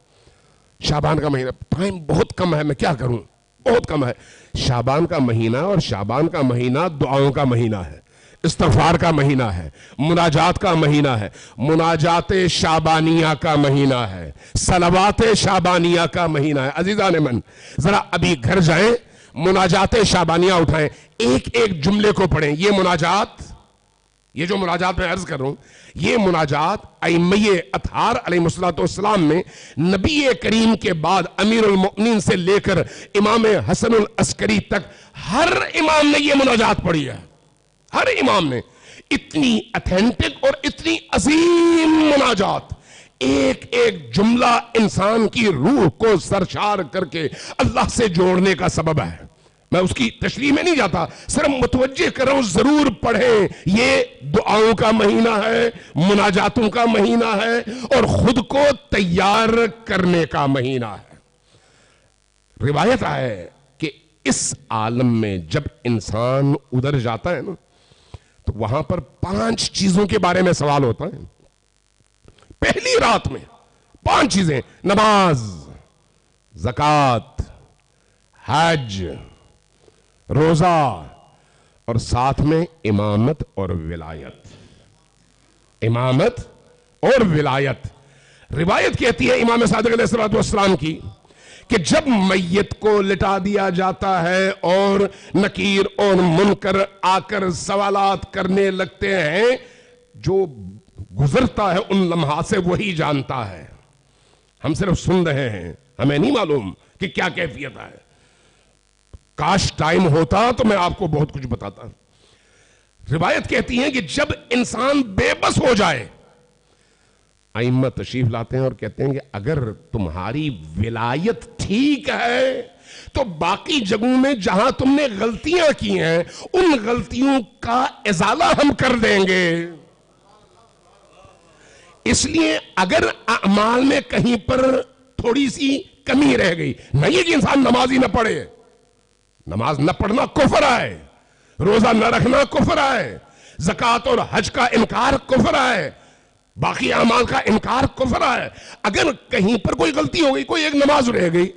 شعبان کا مہینہ، ٹائم بہت کم ہے، میں کیا کروں، بہت کم ہے. شعبان کا مہینہ، اور شعبان کا مہینہ دعاؤں کا مہینہ ہے، استغفار کا مہینہ ہے، مناجات کا مہینہ ہے، مناجات شعبانیہ کا مہینہ ہے، صلوات شعبانیہ کا مہینہ ہے. عزیزان من، ذرا ابھی گھر جائیں، مناجات شعبانیہ اٹھائیں، ایک ایک جملے کو پڑھیں. یہ مناجات، یہ جو مناجات میں عرض کر رہا ہوں، یہ مناجات ائمہ اطہار علیہ السلام میں نبی کریم کے بعد امیر المؤمنین سے لے کر امام حسن العسکری تک ہر امام نے یہ مناجات پڑھی ہے. ہر امام نے اتنی اتھینٹک اور اتنی عظیم مناجات، ایک ایک جملہ انسان کی روح کو سرشار کر کے اللہ سے جوڑنے کا سبب ہے. میں اس کی تشریح میں نہیں جاتا، صرف متوجہ کر رہا ہوں، ضرور پڑھیں. یہ دعاؤں کا مہینہ ہے، مناجاتوں کا مہینہ ہے، اور خود کو تیار کرنے کا مہینہ ہے. روایت ہے کہ اس عالم میں جب انسان ادھر جاتا ہے نا، تو وہاں پر 5 چیزوں کے بارے میں سوال ہوتا ہے. پہلی رات میں 5 چیزیں: نماز، زکوٰۃ، حج، روزہ، اور ساتھ میں امامت اور ولایت. امامت اور ولایت. روایت کہتی ہے امام صادق علیہ السلام کی کہ جب میت کو لٹا دیا جاتا ہے اور نکیر اور منکر آ کر سوالات کرنے لگتے ہیں، جو گزرتا ہے ان لمحات سے وہی جانتا ہے. ہم صرف سن رہے ہیں، ہمیں نہیں معلوم کہ کیا کیفیت ہے. کاش ٹائم ہوتا تو میں آپ کو بہت کچھ بتاتا. روایت کہتی ہے کہ جب انسان بے بس ہو جائے، ائمہ تشریف لاتے ہیں اور کہتے ہیں کہ اگر تمہاری ولایت ٹھیک ہے تو باقی جگہوں میں جہاں تم نے غلطیاں کی ہیں ان غلطیوں کا ازالہ ہم کر دیں گے. اس لیے اگر اعمال میں کہیں پر تھوڑی سی کمی رہ گئی، نہیں کہ انسان نماز ہی نہ پڑھے، نماز نہ پڑھنا کفر ہے، روزہ نہ رکھنا کفر ہے، زکوٰۃ اور حج کا انکار کفر ہے، باقی اعمال کا انکار کفر ہے. اگر کہیں پر کوئی غلطی ہو گئی، کوئی ایک نماز رہ گئی،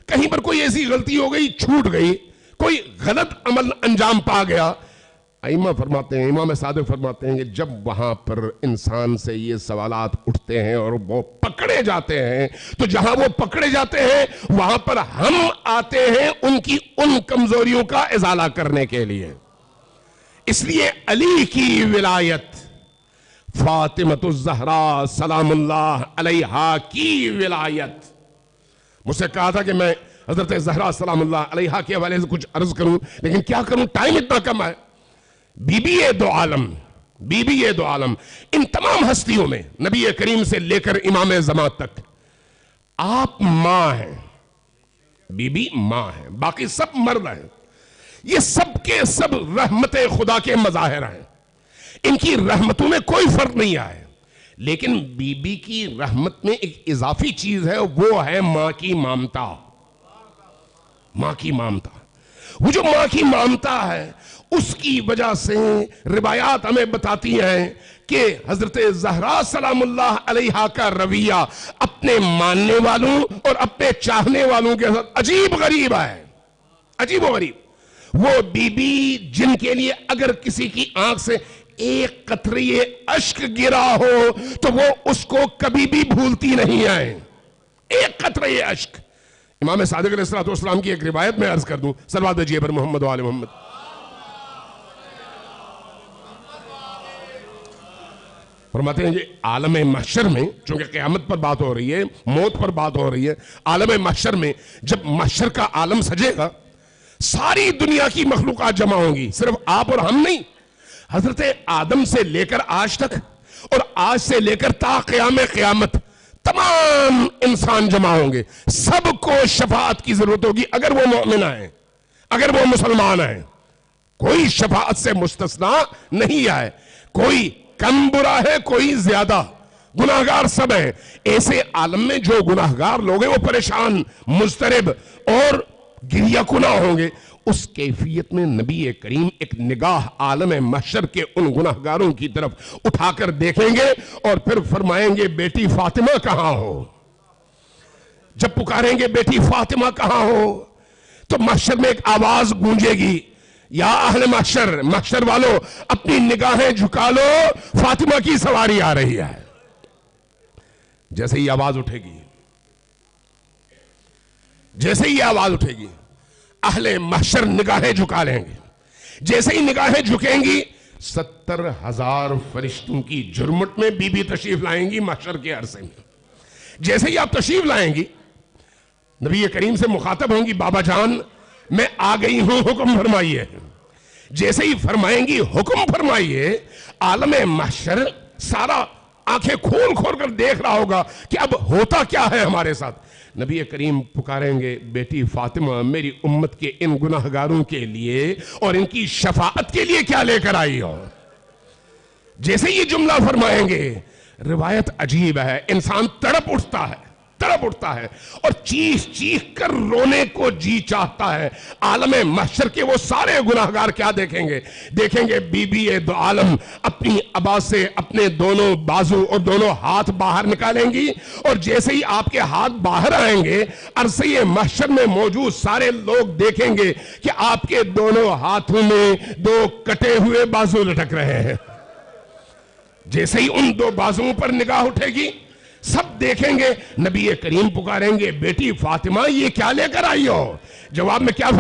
کہیں پر کوئی ایسی غلطی ہو گئی چھوٹ گئی، کوئی غلط عمل انجام پا گیا، ائمہ فرماتے ہیں، امام صادق فرماتے ہیں کہ جب وہاں پر انسان سے یہ سوالات اٹھتے ہیں اور وہ پکڑے جاتے ہیں تو جہاں وہ پکڑے جاتے ہیں وہاں پر ہم آتے ہیں ان کی ان کمزوریوں کا ازالہ کرنے کے لیے. اس لیے علی کی ولایت، فاطمۃ الزہرا سلام اللہ علیہا کی ولایت. مجھ سے کہا تھا کہ میں حضرت زہرا سلام اللہ علیہا کے حوالے سے کچھ عرض کروں، لیکن کیا کروں، ٹائم اتنا کم ہے. بی بی دو عالم ان تمام ہستیوں میں نبی کریم سے لے کر امام زمان تک آپ ماں ہیں، بی بی ماں ہیں، باقی سب مرد ہیں. یہ سب کے سب رحمت خدا کے مظاہر ہیں، ان کی رحمتوں میں کوئی فرق نہیں آئے. لیکن بی بی کی رحمت میں ایک اضافی چیز ہے، وہ ہے ماں کی مامتا. ماں کی مامتا، وہ جو ماں کی مامتا ہے اس کی وجہ سے روایات ہمیں بتاتی ہیں کہ حضرت زہرا سلام اللہ علیہا کا رویہ اپنے ماننے والوں اور اپنے چاہنے والوں کے ساتھ عجیب غریب ہے، عجیب و غریب. وہ بی بی جن کے لیے اگر کسی کی آنکھ سے ایک قطرے اشک گرا ہو تو وہ اس کو کبھی بھی بھولتی نہیں ہے، ایک قطرے اشک. امام صادق علیہ السلام کی ایک روایت میں عرض کر دوں، صلوات بھیجیے پر محمد و آل محمد. فرماتے ہیں کہ عالم محشر میں، چونکہ قیامت پر بات ہو رہی ہے، موت پر بات ہو رہی ہے، عالم محشر میں جب محشر کا عالم سجے گا ساری دنیا کی مخلوقات جمع ہوں گی، صرف آپ اور ہم نہیں. حضرت آدم سے لے کر آج تک اور آج سے لے کر تا قیام قیامت تمام انسان جمع ہوں گے. سب کو شفاعت کی ضرورت ہوگی اگر وہ مومن ہیں، اگر وہ مسلمان ہیں. کوئی شفاعت سے مستثنا نہیں ہے، کوئی کم برا ہے کوئی زیادہ، گناہگار سب ہیں. ایسے عالم میں جو گناہگار لوگ ہیں وہ پریشان، مضطرب اور گریہ کنہ ہوں گے. اس کیفیت میں نبی کریم ایک نگاہ عالم محشر کے ان گناہگاروں کی طرف اٹھا کر دیکھیں گے اور پھر فرمائیں گے بیٹی فاطمہ کہاں ہو. جب پکاریں گے بیٹی فاطمہ کہاں ہو تو محشر میں ایک آواز گونجے گی، یا اہل محشر، محشر والو اپنی نگاہیں جھکا لو، فاطمہ کی سواری آ رہی ہے. جیسے ہی آواز اٹھے گی، جیسے ہی آواز اٹھے گی اہل محشر نگاہیں جھکا لیں گے. جیسے ہی نگاہیں جھکیں گی 70,000 فرشتوں کی جرمٹ میں بی بی تشریف لائیں گی محشر کے عرصے میں. جیسے ہی آپ تشریف لائیں گی نبی کریم سے مخاطب ہوں گی، بابا جان میں آ گئی ہوں، حکم فرمائیے. جیسے ہی فرمائیں گی حکم فرمائیے، عالم محشر سارا آنکھیں کھول کھول کر دیکھ رہا ہوگا کہ اب ہوتا کیا ہے ہمارے ساتھ. نبی کریم پکاریں گے بیٹی فاطمہ میری امت کے ان گناہگاروں کے لیے اور ان کی شفاعت کے لیے کیا لے کر آئی ہو. جیسے یہ جملہ فرمائیں گے روایت عجیب ہے، انسان تڑپ اٹھتا ہے اور چیخ چیخ کر رونے کو جی چاہتا ہے. عالم محشر کے وہ سارے گناہگار کیا دیکھیں گے بی بی دو عالم اپنی ابا سے اپنے دونوں بازو اور دونوں ہاتھ باہر نکالیں گی، اور جیسے ہی آپ کے ہاتھ باہر آئیں گے عرصے محشر میں موجود سارے لوگ دیکھیں گے کہ آپ کے دونوں ہاتھوں میں 2 کٹے ہوئے بازو لٹک رہے ہیں. جیسے ہی ان 2 بازوؤں پر نگاہ اٹھے گی سب دیکھیں گے. نبی کریم پکاریں گے بیٹی فاطمہ یہ کیا لے کر آئی ہو. جواب میں کیا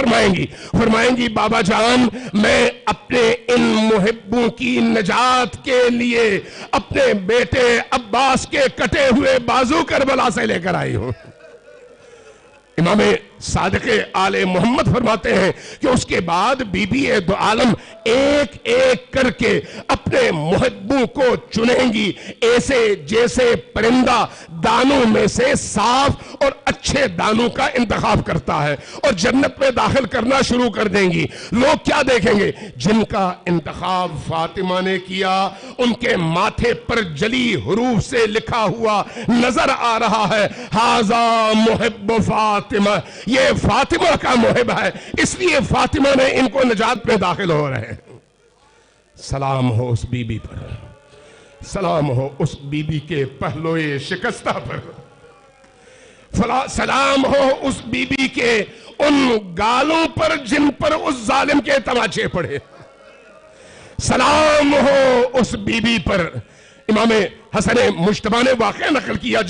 فرمائیں گی بابا جان میں اپنے ان محبوں کی نجات کے لیے اپنے بیٹے عباس کے کٹے ہوئے بازو کربلا سے لے کر آئی ہوں. امام صادق آل محمد فرماتے ہیں کہ اس کے بعد بی بی دو عالم ایک ایک کر کے اپنے محبوں کو چنیں گی، ایسے جیسے پرندہ دانوں میں سے صاف اور اچھے دانوں کا انتخاب کرتا ہے اور جنت میں داخل کرنا شروع کر دیں گی. لوگ کیا دیکھیں گے؟ جن کا انتخاب فاطمہ نے کیا ان کے ماتھے پر جلی حروف سے لکھا ہوا نظر آ رہا ہے، ھذا محب فاطمہ، یہ فاطمہ کا محب ہے، اس لیے فاطمہ نے ان کو نجات میں داخل ہو رہے ہیں. سلام ہو اس بی بی پر، سلام ہو اس بی بی کے پہلوئے شکستہ پر، سلام ہو اس بی بی کے ان گالوں پر جن پر اس ظالم کے تماچے پڑے. سلام ہو اس بی بی پر. امام حسن مجتبی نے واقعہ نقل کیا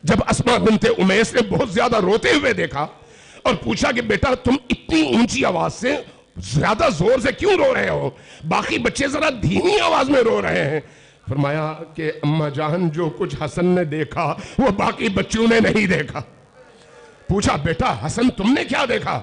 جب اسما بنت امیس نے بہت زیادہ روتے ہوئے دیکھا اور پوچھا کہ بیٹا تم اتنی اونچی آواز سے زیادہ زور سے کیوں رو رہے ہو, باقی بچے ذرا دھیمی آواز میں رو رہے ہیں. فرمایا کہ اماں جان جو کچھ حسن نے دیکھا وہ باقی بچوں نے نہیں دیکھا. پوچھا بیٹا حسن تم نے کیا دیکھا؟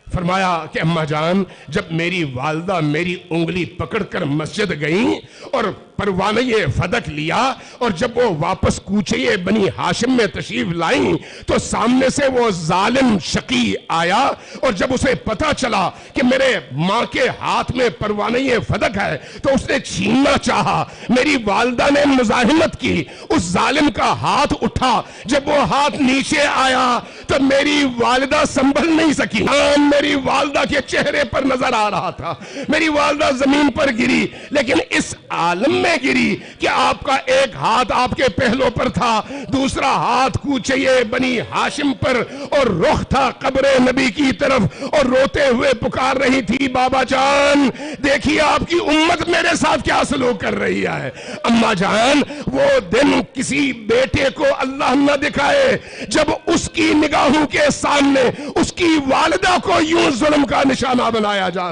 فرمایا کہ اماں جان جب میری والدہ میری انگلی پکڑ کر مسجد گئیں اور پروانہ فدق لیا اور جب وہ واپس کوچے بنی ہاشم میں تشریف لائیں تو سامنے سے وہ ظالم شقی آیا اور جب اسے پتا چلا کہ میرے ماں کے ہاتھ میں پروانہ فدق ہے تو اس نے چھیننا چاہا. میری والدہ نے مزاحمت کی, اس ظالم کا ہاتھ اٹھا, جب وہ ہاتھ نیچے آیا تو میری والدہ سنبھل نہیں سکی. میری والدہ کے چہرے پر نظر آ رہا تھا, میری والدہ زمین پر گری لیکن اس عالم میں گری کہ آپ کا ایک ہاتھ آپ کے پہلو پر تھا, دوسرا ہاتھ کوچے بنی ہاشم پر اور رخ تھا قبر نبی کی طرف اور روتے ہوئے پکار رہی تھی بابا جان دیکھیے آپ کی امت میرے ساتھ کیا سلوک کر رہی ہے. اماں جان وہ دن کسی بیٹے کو اللہ نہ دکھائے جب اس کی نگاہوں کے سامنے اس کی والدہ کو یوں ظلم کا نشانہ بنایا جا.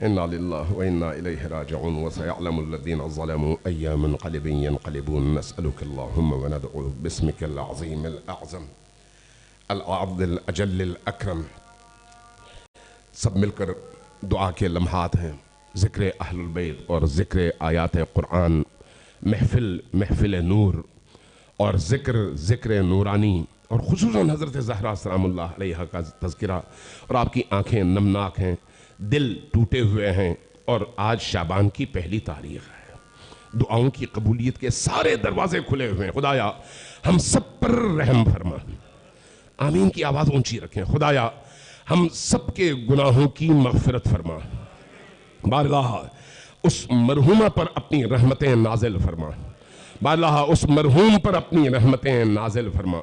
انا للہ وانا الیہ راجعون وسيعلم الذين ظلموا اي منقلب ينقلبون نسألك اللهم وندعو باسمك العظيم الاعظم العظم الاجل الاکرم. سب مل کر دعا کے لمحات ہیں, ذکر اہل البیت اور ذکر آیات قرآن, محفل نور اور ذکر نورانی اور خصوصاً حضرت زہرا سلام اللہ علیہ کا تذکرہ. اور آپ کی آنکھیں نمناک ہیں, دل ٹوٹے ہوئے ہیں اور آج شعبان کی پہلی تاریخ ہے. دعاؤں کی قبولیت کے سارے دروازے کھلے ہوئے ہیں. خدایا ہم سب پر رحم فرما. آمین کی آواز اونچی رکھیں. خدایا ہم سب کے گناہوں کی مغفرت فرما. بارگاہ اس مرحومہ پر اپنی رحمتیں نازل فرما. بارگاہ اس مرحوم پر اپنی رحمتیں نازل فرما.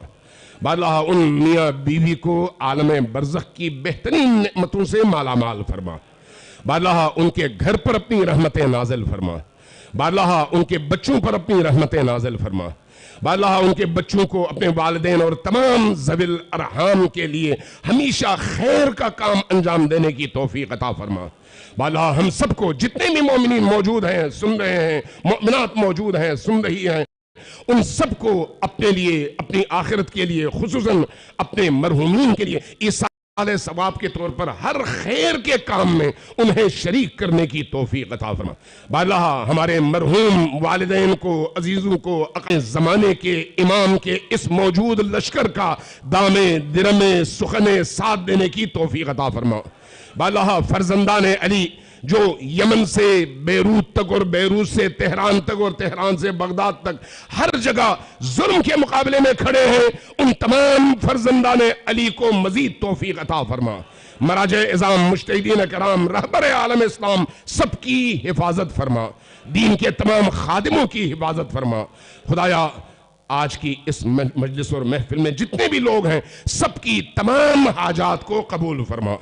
بارگاہ ان میاں بیوی کو عالم برزخ کی بہترین نعمتوں سے مالا مال فرما. بارگاہ ان کے گھر پر اپنی رحمتیں نازل فرما. بارگاہ ان کے بچوں پر اپنی رحمتیں نازل فرما. بارگاہ ان کے بچوں کو اپنے والدین اور تمام ذوی الارحام کے لیے ہمیشہ خیر کا کام انجام دینے کی توفیق عطا فرما. بالا ہم سب کو جتنے بھی مومنین موجود ہیں سن رہے ہیں, مومنات موجود ہیں سن رہی ہیں, ان سب کو اپنے لیے اپنی آخرت کے لیے خصوصاً اپنے مرحومین کے لیے ایصال ثواب کے طور پر ہر خیر کے کام میں انہیں شریک کرنے کی توفیق عطا فرما. بالا ہمارے مرحوم والدین کو عزیزوں کو اپنے زمانے کے امام کے اس موجود لشکر کا دامے درمے سخنے ساتھ دینے کی توفیق عطا فرما. بالا فرزندان علی جو یمن سے بیروت تک اور بیروت سے تہران تک اور تہران سے بغداد تک ہر جگہ ظلم کے مقابلے میں کھڑے ہیں, ان تمام فرزندان علی کو مزید توفیق عطا فرما. مراجع اعظام مجتہدین کرام رہبر عالم اسلام سب کی حفاظت فرما. دین کے تمام خادموں کی حفاظت فرما. خدایا آج کی اس مجلس اور محفل میں جتنے بھی لوگ ہیں سب کی تمام حاجات کو قبول فرما.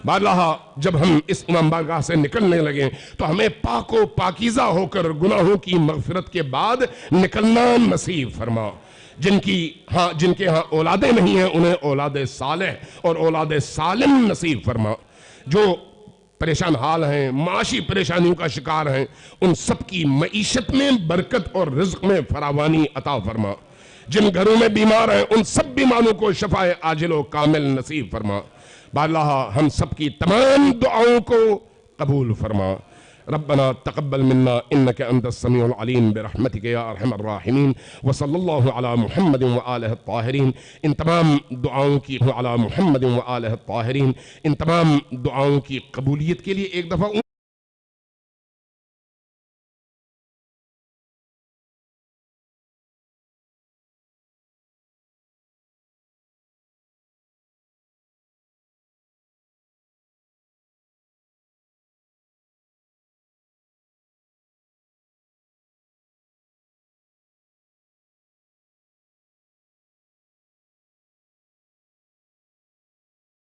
بارگاہ جب ہم اس امام بارگاہ سے نکلنے لگیں تو ہمیں پاک و پاکیزہ ہو کر گناہوں کی مغفرت کے بعد نکلنا نصیب فرما. جن کے ہاں اولادیں نہیں ہیں انہیں اولاد صالح اور اولاد سالم نصیب فرما. جو پریشان حال ہیں, معاشی پریشانیوں کا شکار ہیں, ان سب کی معیشت میں برکت اور رزق میں فراوانی عطا فرما. جن گھروں میں بیمار ہیں ان سب بیماروں کو شفائے عاجل و کامل نصیب فرما. بالا ہم سب کی تمام دعاؤں کو قبول فرما. ربنا تقبل منا انك انت السميع العليم برحمتك يا ارحم الراحمين وصلى الله على محمد وآلہ الطاہرین. ان تمام دعاؤں کی علی محمد وآلہ الطاہرین ان تمام دعاؤں کی قبولیت کے لیے ایک دفعہ